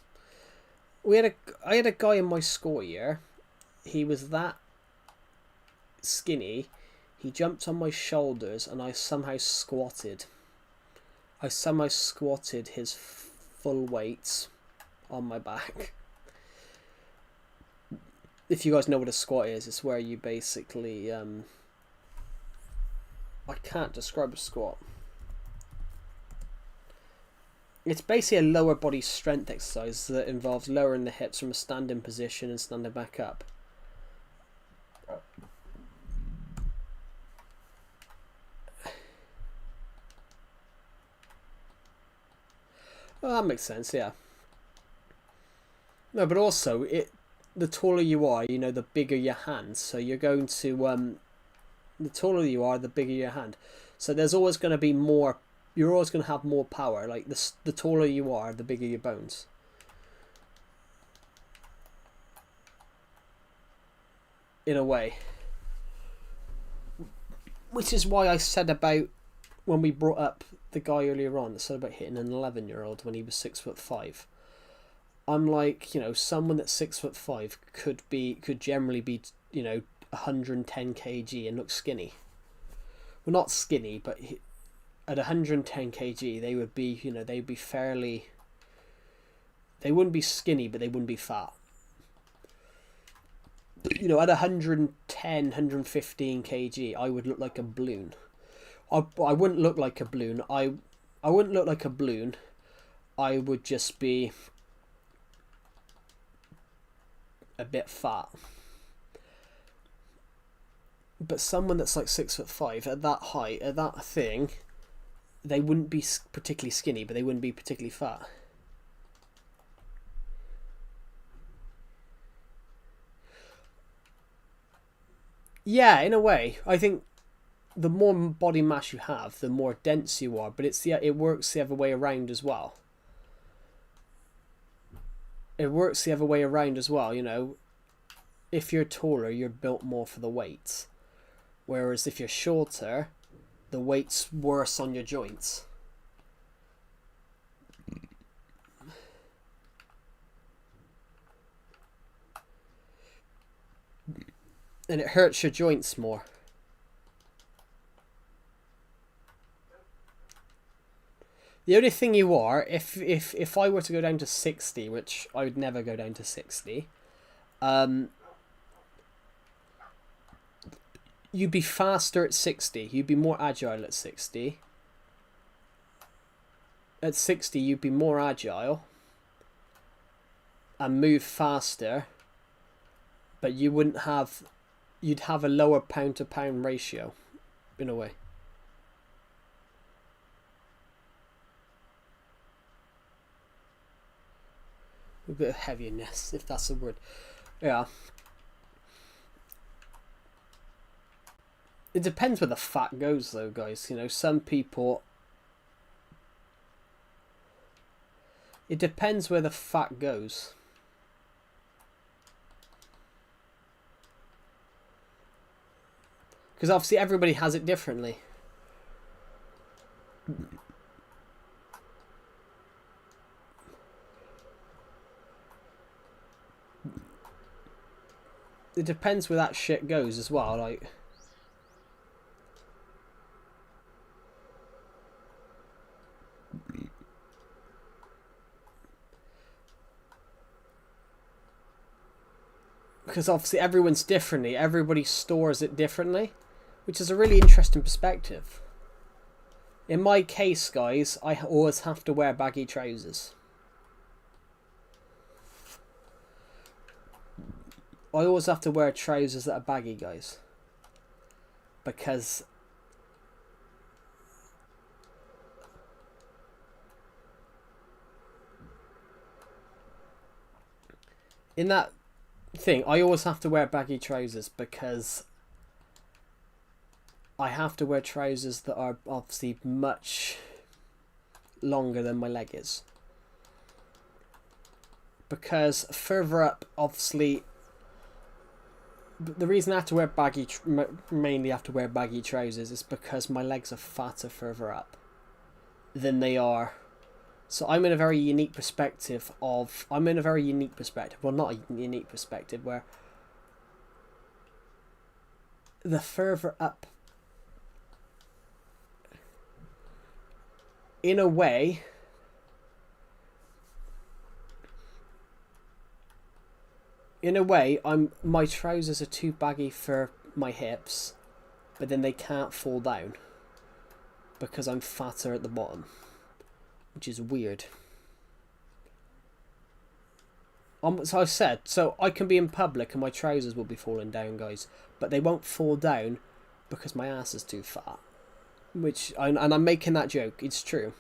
I had a guy in my school year. He was that skinny. He jumped on my shoulders and I somehow squatted. His full weight on my back. If you guys know what a squat is, it's where you basically I can't describe a squat. It's basically a lower body strength exercise that involves lowering the hips from a standing position and standing back up. Well, that makes sense, yeah. No, but also, the taller you are, you know, the bigger your hand. So you're going to... the taller you are, the bigger your hand. So there's always going to be more... You're always going to have more power. Like, the taller you are, the bigger your bones. In a way. Which is why I said about... When we brought up the guy earlier on that said about hitting an 11-year-old when he was 6'5". I'm like, you know, someone that's 6'5" could generally be, you know, 110 kg and look skinny. Well, not skinny, but at 110 kg, they would be, you know, they'd be fairly... They wouldn't be skinny, but they wouldn't be fat. You know, at 110, 115 kg, I would look like a balloon. I wouldn't look like a balloon. I wouldn't look like a balloon. I would just be a bit fat. But someone that's like 6'5", at that height, at that thing, they wouldn't be particularly skinny, but they wouldn't be particularly fat. Yeah, in a way, I think the more body mass you have, the more dense you are. But it works the other way around as well. It works the other way around as well. You know, if you're taller, you're built more for the weight, whereas if you're shorter, the weight's worse on your joints. And it hurts your joints more. The only thing you are, if I were to go down to 60, which I would never go down to 60, you'd be faster at 60. You'd be more agile at 60. At 60, you'd be more agile and move faster, but you wouldn't have... You'd have a lower pound-to-pound ratio, in a way. A bit of heaviness, if that's the word. Yeah. It depends where the fat goes, though, guys. You know, some people... It depends where the fat goes. Because obviously everybody has it differently. It depends where that shit goes as well, like... Because obviously everyone's differently. Everybody stores it differently. Which is a really interesting perspective. In my case, guys, I always have to wear baggy trousers. I always have to wear trousers that are baggy, guys. Because... in that thing, I always have to wear baggy trousers because... I have to wear trousers that are obviously much longer than my leg is. Because further up, obviously, the reason I have to wear mainly have to wear baggy trousers is because my legs are fatter further up than they are. So I'm in a very unique perspective well, not a unique perspective, where the further up, in a way, my trousers are too baggy for my hips, but then they can't fall down because I'm fatter at the bottom, which is weird. So I said, so I can be in public and my trousers will be falling down, guys, but they won't fall down because my ass is too fat. And I'm making that joke, it's true.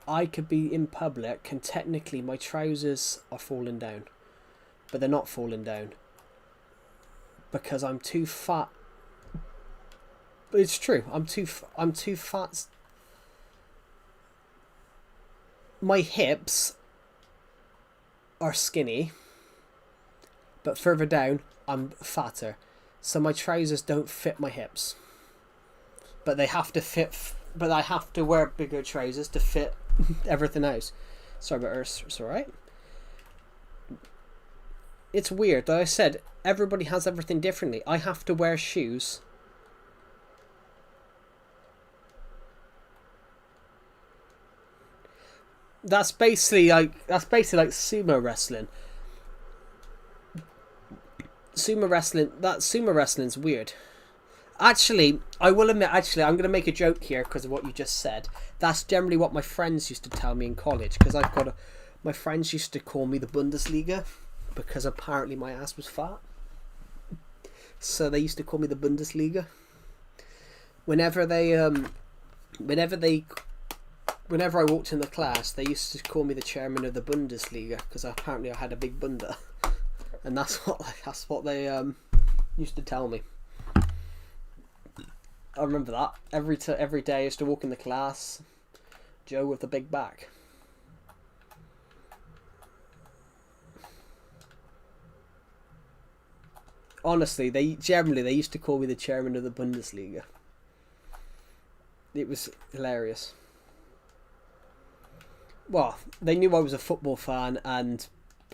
I could be in public and technically my trousers are falling down, but they're not falling down because I'm too fat. But it's true, I'm too fat. My hips are skinny, but further down I'm fatter, so my trousers don't fit my hips. But they have to fit. But I have to wear bigger trousers to fit everything else. Sorry about Earth. It's alright. It's weird. Like I said, everybody has everything differently. I have to wear shoes. That's basically like sumo wrestling. Sumo wrestling's weird. Actually, I will admit, I'm going to make a joke here because of what you just said. That's generally what my friends used to tell me in college, because my friends used to call me the Bundesliga because apparently my ass was fat. So they used to call me the Bundesliga. Whenever I walked in the class, they used to call me the chairman of the Bundesliga because apparently I had a big bunda. And that's what used to tell me. I remember that. Every day I used to walk in the class, Joe with the big back. Honestly, they used to call me the chairman of the Bundesliga. It was hilarious. Well, they knew I was a football fan and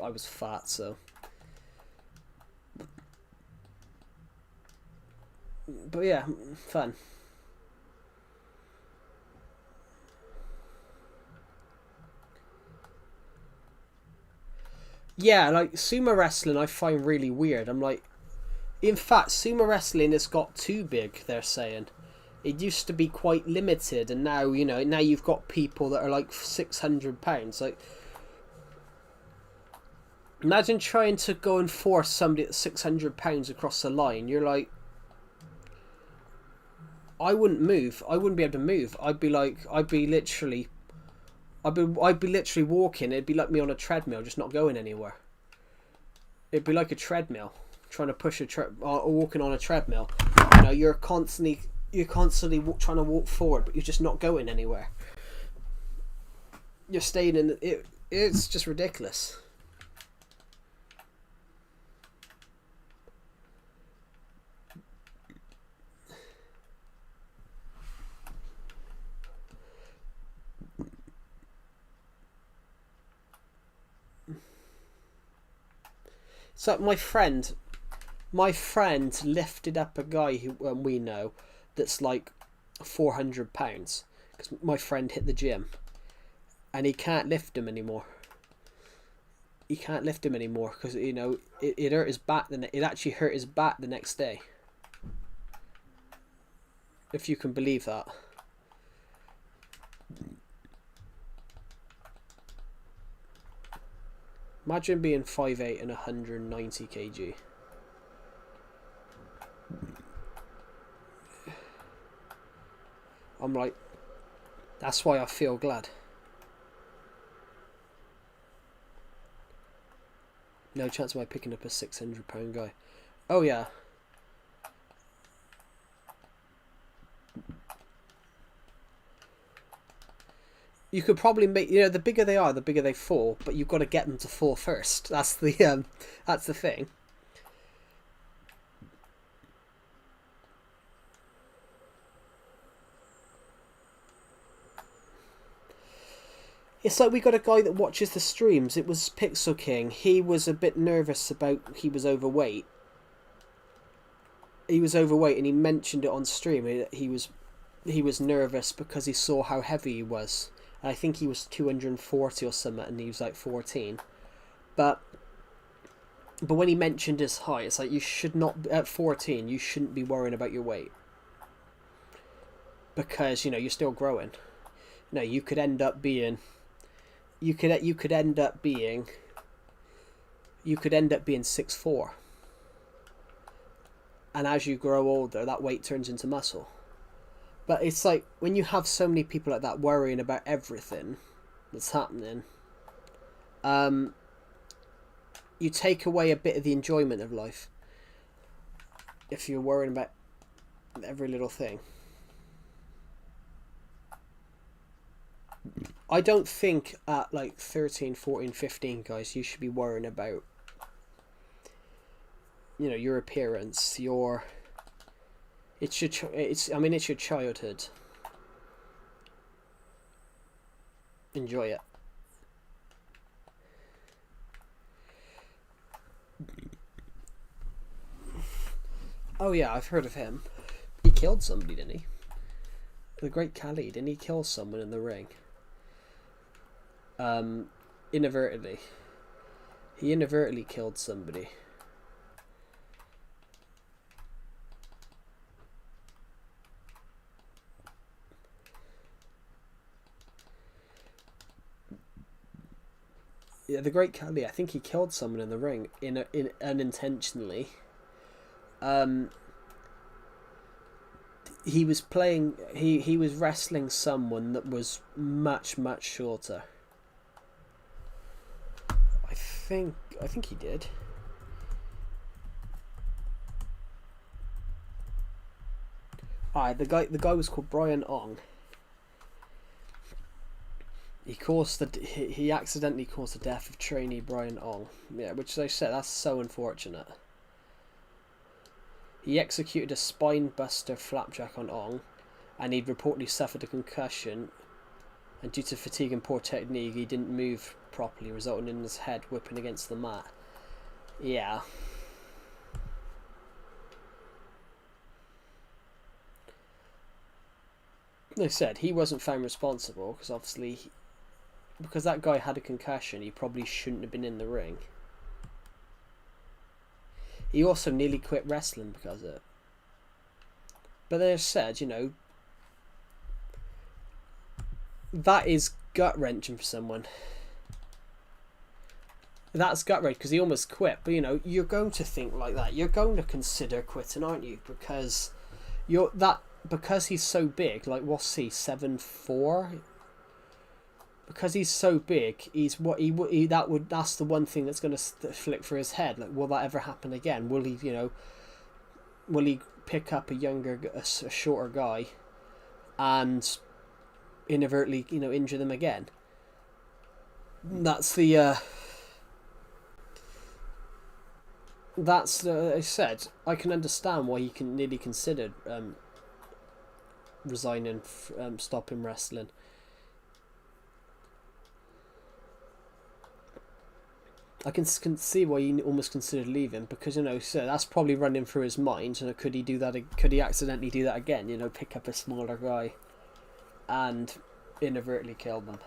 I was fat, so. But yeah, fun. Yeah, like sumo wrestling I find really weird. I'm like, in fact, sumo wrestling has got too big, they're saying. It used to be quite limited, and now, now you've got people that are like £600. Like, imagine trying to go and force somebody at £600 across the line. You're like, I wouldn't move. I wouldn't be able to move. I'd be literally walking. It'd be like me on a treadmill, just not going anywhere. It'd be like a treadmill, trying to push or walking on a treadmill. You're constantly trying to walk forward, but you're just not going anywhere. You're staying in it. It's just ridiculous. So my friend lifted up a guy who we know that's like £400 because my friend hit the gym, and he can't lift him anymore. He can't lift him anymore because it hurt his back. It actually hurt his back the next day. If you can believe that. Imagine being 5'8" and 190 kg. I'm like, that's why I feel glad. No chance of my picking up a £600 guy. Oh yeah. You could probably make, the bigger they are, the bigger they fall, but you've got to get them to fall first. That's the thing. It's like we got a guy that watches the streams. It was Pixel King. He was a bit nervous about he was overweight. He was overweight, and he mentioned it on stream. He was nervous because he saw how heavy he was. I think he was 240 or something, and he was like 14. But when he mentioned his height, it's like you should not, at 14, you shouldn't be worrying about your weight. Because, you're still growing. You could end up being 6'4". And as you grow older, that weight turns into muscle. But it's like, when you have so many people like that worrying about everything that's happening, you take away a bit of the enjoyment of life. If you're worrying about every little thing. I don't think at like 13, 14, 15, guys, you should be worrying about, your appearance, it's your childhood. Enjoy it. Oh yeah, I've heard of him. He killed somebody, didn't he? The Great Khali, didn't he kill someone in the ring? Inadvertently. He inadvertently killed somebody. Yeah, the Great Khali, I think he killed someone in the ring unintentionally. He was playing. He was wrestling someone that was much shorter. I think he did. Alright, the guy was called Brian Ong. He accidentally caused the death of trainee Brian Ong. Yeah, which they said, that's so unfortunate. He executed a spine-buster flapjack on Ong, and he'd reportedly suffered a concussion, and due to fatigue and poor technique, he didn't move properly, resulting in his head whipping against the mat. Yeah. They said he wasn't found responsible, because obviously, because that guy had a concussion, he probably shouldn't have been in the ring. He also nearly quit wrestling because of it. But they said, you know, that is gut-wrenching for someone. That's gut-wrenching because he almost quit. But, you know, you're going to think like that. You're going to consider quitting, aren't you? Because because he's so big, like, what's he, 7'4"? Because he's so big, that's the one thing that's going to flick through his head. Like, will that ever happen again? Will he, you know, will he pick up a shorter guy and inadvertently, you know, injure them again? That's the I said, I can understand why he nearly considered resigning, stopping wrestling. I can see why he almost considered leaving, because, you know, so that's probably running through his mind. And could he do that? Could he accidentally do that again? You know, pick up a smaller guy and inadvertently kill them.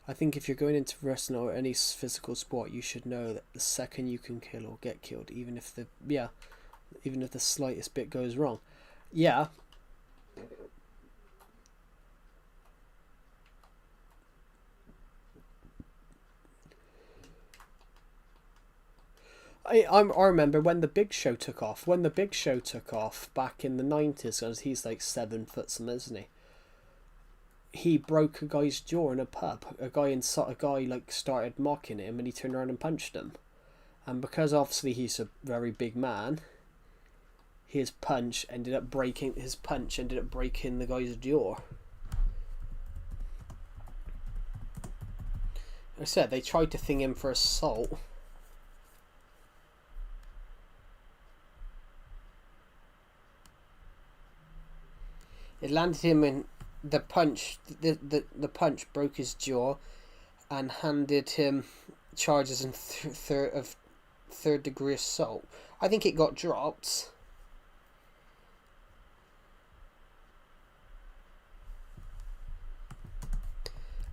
I think if you're going into wrestling or any physical sport, you should know that the second you can kill or get killed, even if the slightest bit goes wrong. Yeah. I remember when the Big Show took off. When the Big Show took off back in the 90s, because he's like 7 foot something, isn't he? He broke a guy's jaw in a pub. A guy like started mocking him, and he turned around and punched him. And because obviously he's a very big man, his punch ended up breaking the guy's jaw. I said they tried to thing him for assault. It landed him in the punch. The punch broke his jaw, and handed him charges in third degree assault. I think it got dropped.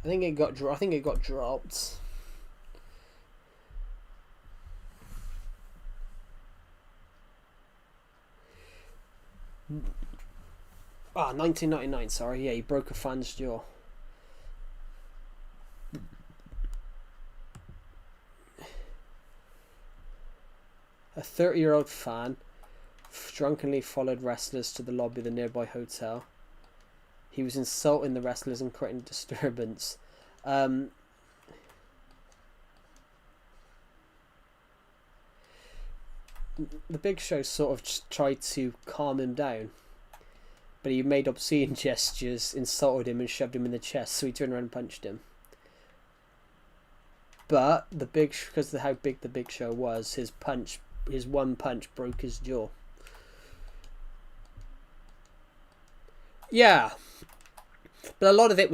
I think it got dropped. Ah, 1999, sorry. Yeah, he broke a fan's jaw. A 30-year-old fan drunkenly followed wrestlers to the lobby of the nearby hotel. He was insulting the wrestlers and creating disturbance. The Big Show sort of tried to calm him down, but he made obscene gestures, insulted him, and shoved him in the chest, so he turned around and punched him. But because of how big the Big Show was, his one punch broke his jaw. Yeah, but a lot of that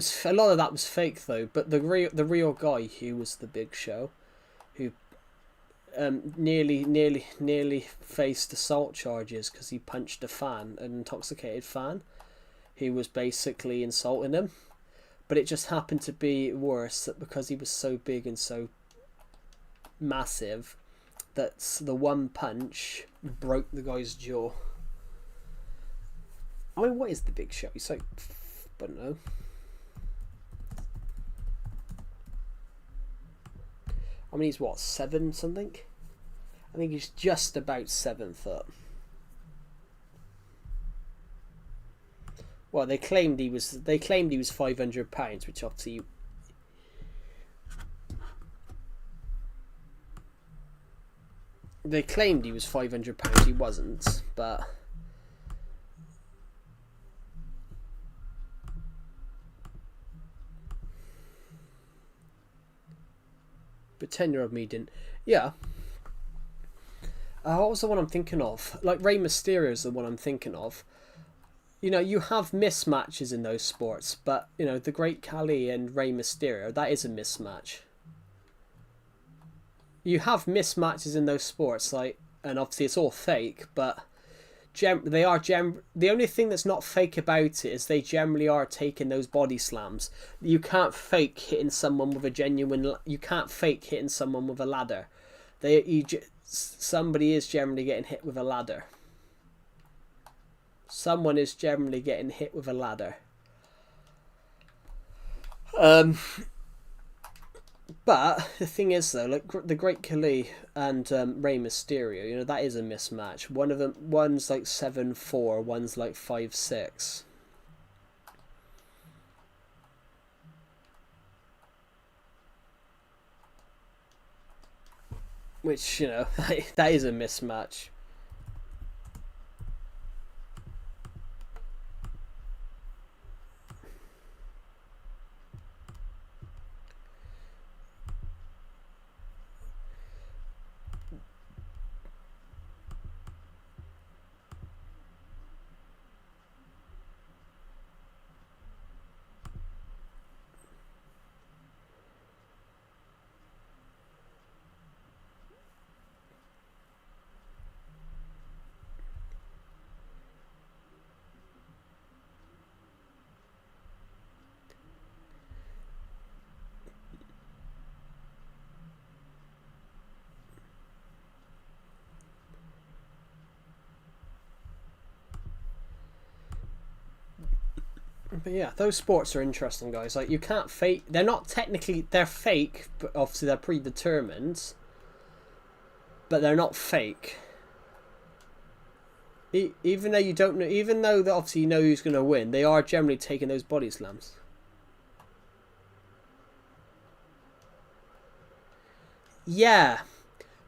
was fake though. But the real guy who was the Big Show, who nearly faced assault charges because he punched an intoxicated fan, who was basically insulting him. But it just happened to be worse that because he was so big and so massive, that the one punch broke the guy's jaw. I mean, what is the Big Show? He's like, I don't know. I mean, he's what, 7 something? I think he's just about 7 foot. Well, they claimed he was £500, which obviously they claimed he was £500. He wasn't, but but 10-year-old me didn't. Yeah. What was the one I'm thinking of? Like Rey Mysterio is the one I'm thinking of. You know, you have mismatches in those sports, but you know, the Great Khali and Rey Mysterio, that is a mismatch. You have mismatches in those sports, like, and obviously it's all fake, but the only thing that's not fake about it is they generally are taking those body slams. You can't fake hitting someone with a genuine. You can't fake hitting someone with a ladder. Somebody is generally getting hit with a ladder. Someone is generally getting hit with a ladder. But the thing is, though, like the Great Khali and Rey Mysterio, you know, that is a mismatch. One's like 7'4", one's like 5'6". Which, you know, that is a mismatch. But yeah, those sports are interesting, guys. Like, you can't fake. They're not technically. They're fake, but obviously they're predetermined. But they're not fake. Even though you don't know, even though that obviously you know who's going to win, they are generally taking those body slams. Yeah,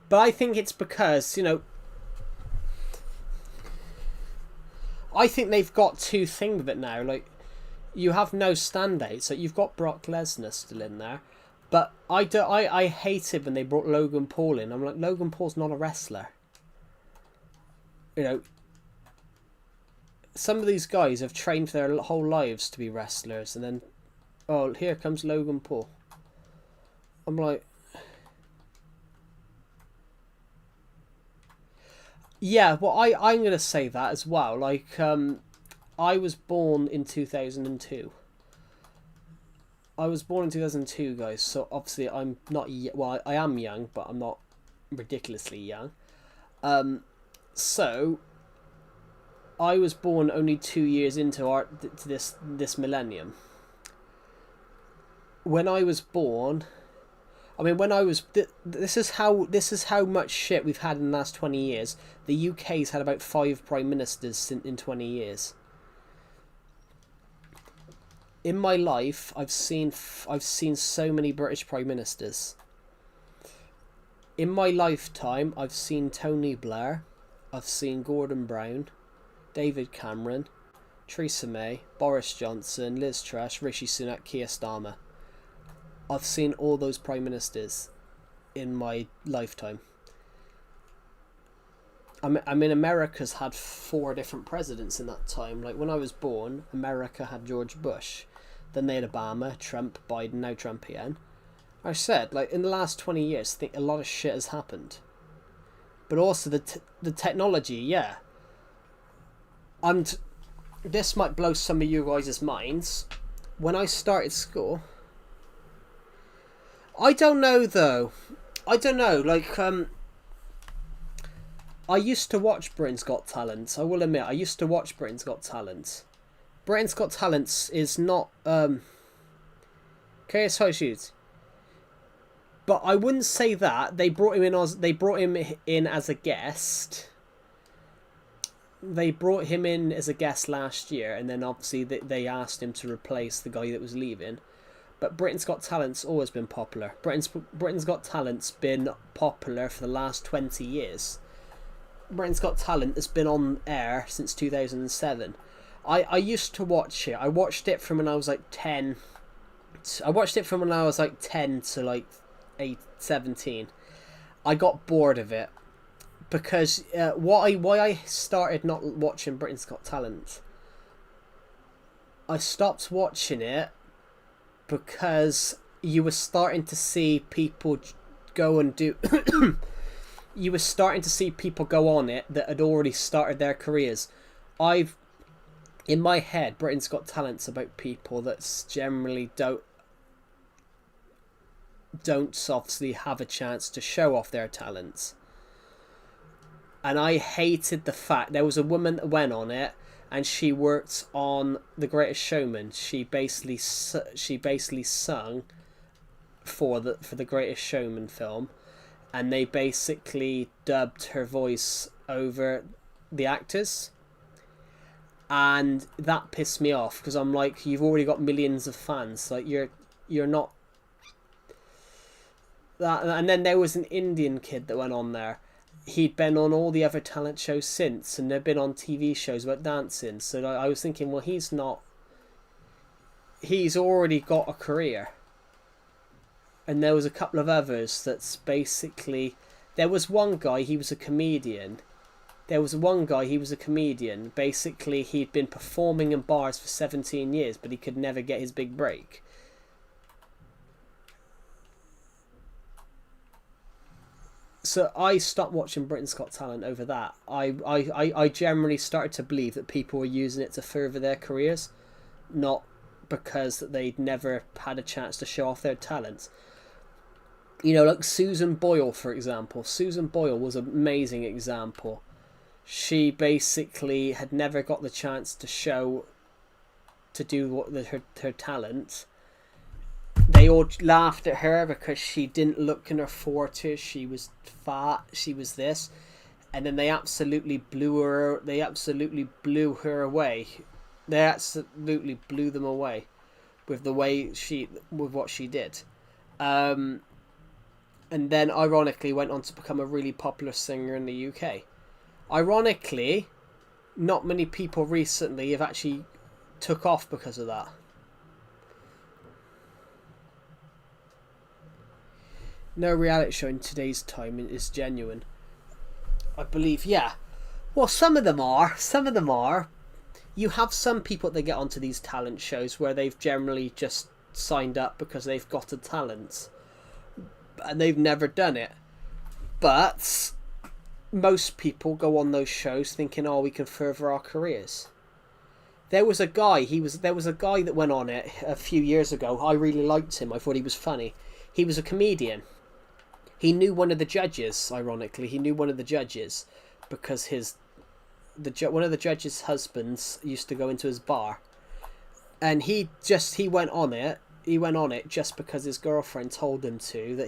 but I think it's because, you know, I think they've got two things with it now. Like, you have no standouts. So you've got Brock Lesnar still in there, but I hated when they brought Logan Paul in. I'm like, Logan Paul's not a wrestler. You know, some of these guys have trained their whole lives to be wrestlers, and then, oh, here comes Logan Paul. I'm like, yeah, well, I'm going to say that as well. Like, I was born in 2002. I was born in 2002, guys, so obviously I'm not... Well, I am young, but I'm not ridiculously young. So, I was born only 2 years into this millennium. When I was born... I mean, when I was... This is how much shit we've had in the last 20 years. The UK's had about 5 prime ministers in 20 years. In my life, I've seen so many British prime ministers. In my lifetime, I've seen Tony Blair, I've seen Gordon Brown, David Cameron, Theresa May, Boris Johnson, Liz Truss, Rishi Sunak, Keir Starmer. I've seen all those prime ministers in my lifetime. I mean, America's had 4 different presidents in that time. Like, when I was born, America had George Bush. Then they had Obama, Trump, Biden, now Trump again. I said, like, in the last 20 years, I think a lot of shit has happened. But also the technology, yeah. And this might blow some of you guys' minds. When I started school... I don't know, though. I don't know, like, I used to watch Britain's Got Talent. I will admit, I used to watch Britain's Got Talent. Britain's Got Talent is not, KS High Shoot. But I wouldn't say that. They brought him in as a guest. they brought him in as a guest last year, and then obviously they asked him to replace the guy that was leaving. But Britain's Got Talent's always been popular. Britain's Got Talent's been popular for the last 20 years. Britain's Got Talent has been on air since 2007. I used to watch it. I watched it from when I was like 10. I watched it from when I was like 10 to like 17. I got bored of it because why I started not watching Britain's Got Talent. I stopped watching it because you were starting to see people go and do you were starting to see people go on it that had already started their careers. In my head, Britain's Got Talent's about people that generally don't obviously have a chance to show off their talents. And I hated the fact there was a woman that went on it, and she worked on The Greatest Showman. She basically sung for the Greatest Showman film, and they basically dubbed her voice over the actors, and that pissed me off because I'm like, you've already got millions of fans, like you're not that. And then there was an Indian kid that went on there. He'd been on all the other talent shows since, and they've been on TV shows about dancing. So I was thinking, well, he's already got a career. And there was a couple of others that's basically, there was one guy, he was a comedian. Basically, he'd been performing in bars for 17 years, but he could never get his big break. So I stopped watching Britain's Got Talent over that. I generally started to believe that people were using it to further their careers, not because they'd never had a chance to show off their talents. You know, like Susan Boyle, for example. Susan Boyle was an amazing example. She basically had never got the chance to do her talent. They all laughed at her because she didn't look in her 40s. She was fat. She was this, and then they absolutely blew her. They absolutely blew her away. They absolutely blew them away with what she did. And then ironically went on to become a really popular singer in the UK. Ironically, not many people recently have actually took off because of that. No reality show in today's time is genuine, I believe. Yeah, well, some of them are. You have some people that get onto these talent shows where they've generally just signed up because they've got a talent and they've never done it. But most people go on those shows thinking, oh, we can further our careers. There was a guy that went on it a few years ago. I really liked him. I thought he was funny. He was a comedian. He knew one of the judges, ironically. He knew one of the judges because one of the judges' husbands used to go into his bar. And he went on it. He went on it just because his girlfriend told him to. That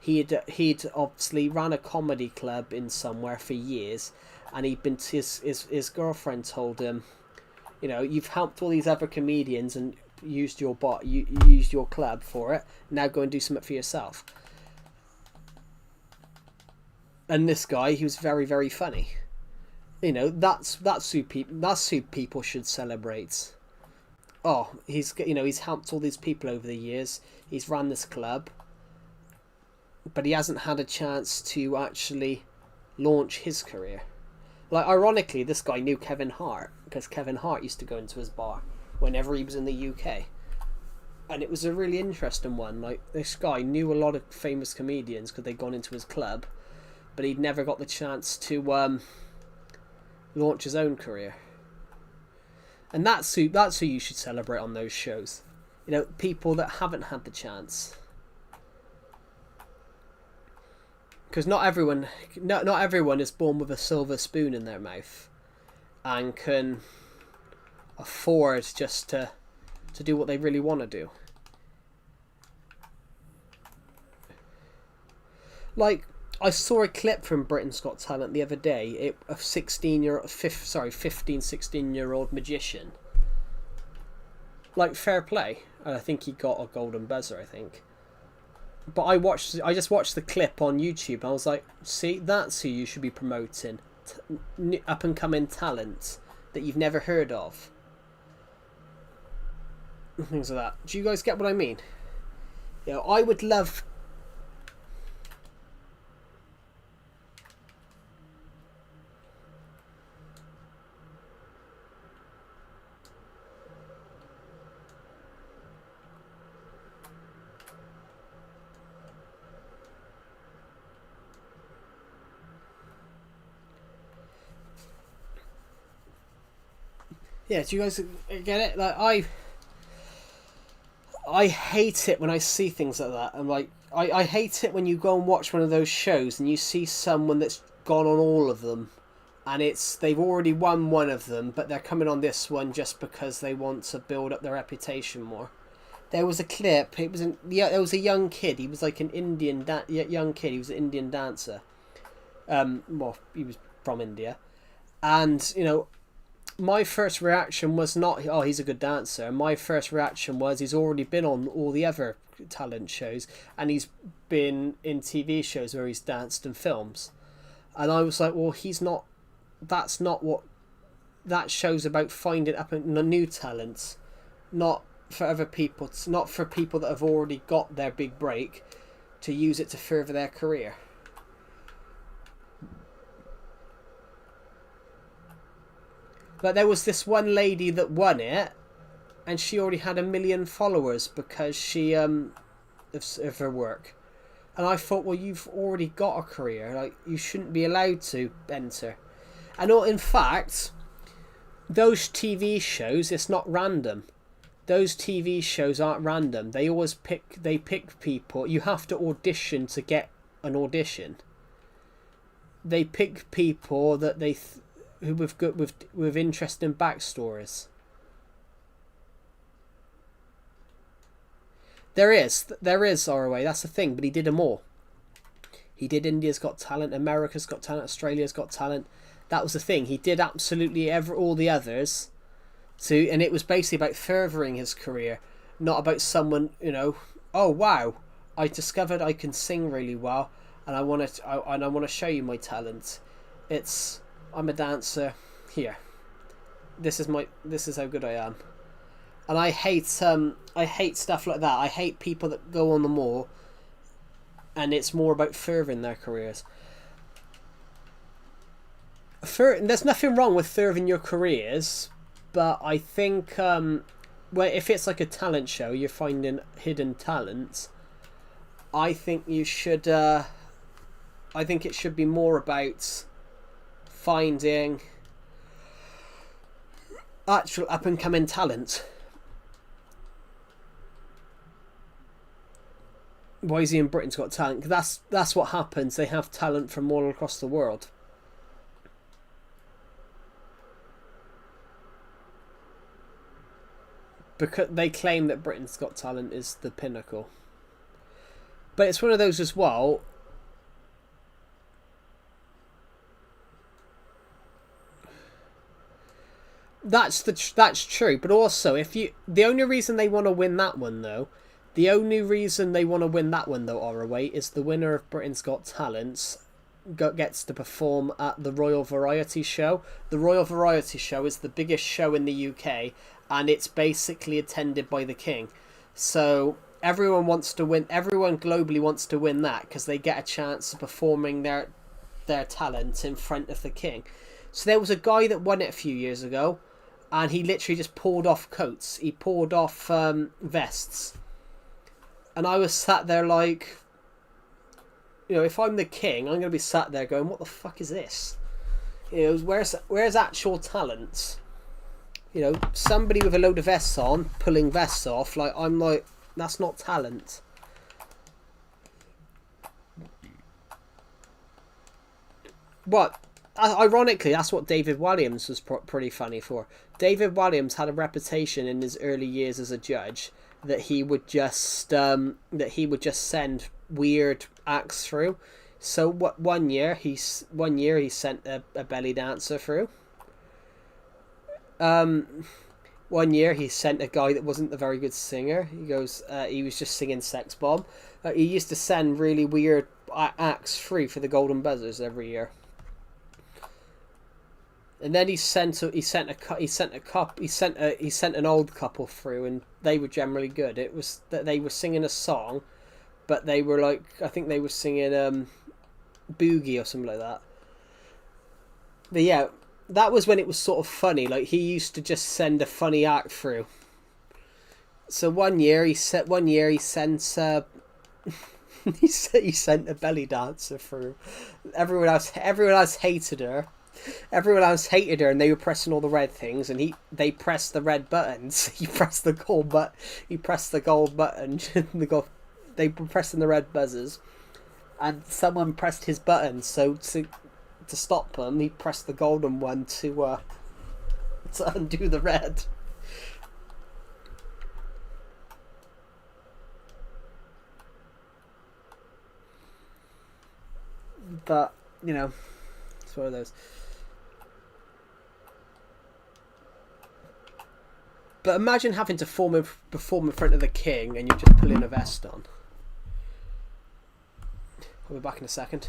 he'd obviously ran a comedy club in somewhere for years, and his girlfriend told him, you know, you've helped all these other comedians and used your used your club for it. Now go and do something for yourself. And this guy, he was very, very funny. You know, that's who people should celebrate. Oh, he's helped all these people over the years. He's ran this club, but he hasn't had a chance to actually launch his career. Like, ironically, this guy knew Kevin Hart because Kevin Hart used to go into his bar whenever he was in the UK. And it was a really interesting one. Like, this guy knew a lot of famous comedians because they'd gone into his club, but he'd never got the chance to launch his own career. And that's who you should celebrate on those shows. You know, people that haven't had the chance. Because not everyone is born with a silver spoon in their mouth and can afford just to do what they really want to do. Like, I saw a clip from Britain's Got Talent the other day. A 15, 16-year-old magician. Like, fair play. And I think he got a golden buzzer, I think. But I just watched the clip on YouTube and I was like, see, that's who you should be promoting. Up and coming talent that you've never heard of. Things like that. Do you guys get what I mean? You know, I would love... Yeah, do you guys get it? Like, I hate it when I see things like that. I'm like, I hate it when you go and watch one of those shows and you see someone that's gone on all of them, and they've already won one of them, but they're coming on this one just because they want to build up their reputation more. There was a clip. There was a young kid. He was like an young kid. He was an Indian dancer. Well, he was from India, and you know, my first reaction was not, oh, he's a good dancer. My first reaction was, he's already been on all the other talent shows, and he's been in TV shows where he's danced in films. And I was like, well, that's not what that show's about, finding up new talents, not for other people, not for people that have already got their big break to use it to further their career. But there was this one lady that won it, and she already had 1 million followers because she of her work. And I thought, well, you've already got a career. Like, you shouldn't be allowed to enter. And in fact, those TV shows, it's not random. Those TV shows aren't random. They always pick people. You have to audition to get an audition. They pick people that who with interesting backstories. There is ROA. That's the thing. But he did them all. He did India's Got Talent, America's Got Talent, Australia's Got Talent. That was the thing. He did absolutely all the others. And it was basically about furthering his career, not about someone, you know, oh wow, I discovered I can sing really well, and I want to show you my talent. I'm a dancer. Here, this is how good I am. And I hate stuff like that. I hate people that go on the more, and it's more about furthering their careers. There's nothing wrong with furthering your careers, but I think if it's like a talent show, you're finding hidden talents. I think you should. I think it should be more about finding actual up and coming talent. Why is he in Britain's Got Talent? 'Cause that's what happens. They have talent from all across the world. Because they claim that Britain's Got Talent is the pinnacle. But it's one of those as well. That's true. But also, the only reason they want to win that one though, ROA, is the winner of Britain's Got Talent gets to perform at the Royal Variety Show. The Royal Variety Show is the biggest show in the UK, and it's basically attended by the King. So everyone wants to win. Everyone globally wants to win that because they get a chance of performing their talent in front of the King. So there was a guy that won it a few years ago, and he literally just pulled off coats. He pulled off vests. And I was sat there like, you know, if I'm the King, I'm going to be sat there going, what the fuck is this? You know, where's actual talent? You know, somebody with a load of vests on, pulling vests off, like, I'm like, that's not talent. What? Ironically, that's what David Walliams was pretty funny for. David Walliams had a reputation in his early years as a judge that he would just send weird acts through. So what? One year he sent a belly dancer through. Um, One year he sent a guy that wasn't a very good singer. He was just singing Sex Bomb. He used to send really weird acts free for the Golden Buzzers every year. And then he sent an old couple through, and they were generally good. It was that they were singing a song, but they were like, I think they were singing Boogie or something like that. But yeah, that was when it was sort of funny. Like he used to just send a funny act through. So one year he sent he sent a belly dancer through. Everyone else hated her. Everyone else hated her, and they were pressing all the red things, and they pressed the red buttons. He pressed the gold He pressed the gold button. They were pressing the red buzzers, and someone pressed his button. So to stop them, he pressed the golden one to undo the red. But it's one of those. But imagine having to perform in front of the king and you're just pulling a vest on. I'll be back in a second.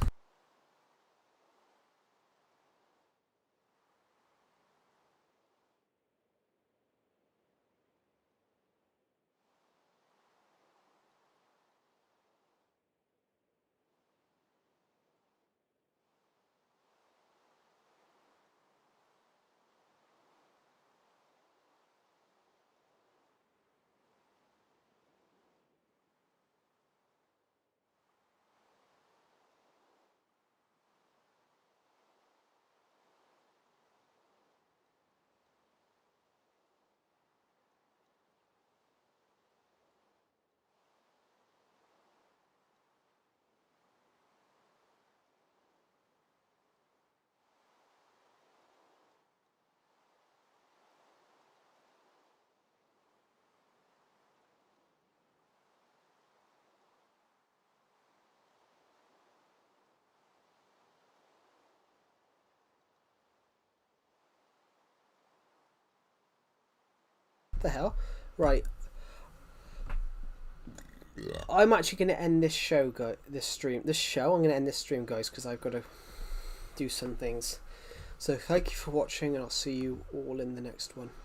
What the hell? Right. I'm actually going to end this show, this show. I'm going to end this stream, guys, because I've got to do some things. So thank you for watching, and I'll see you all in the next one.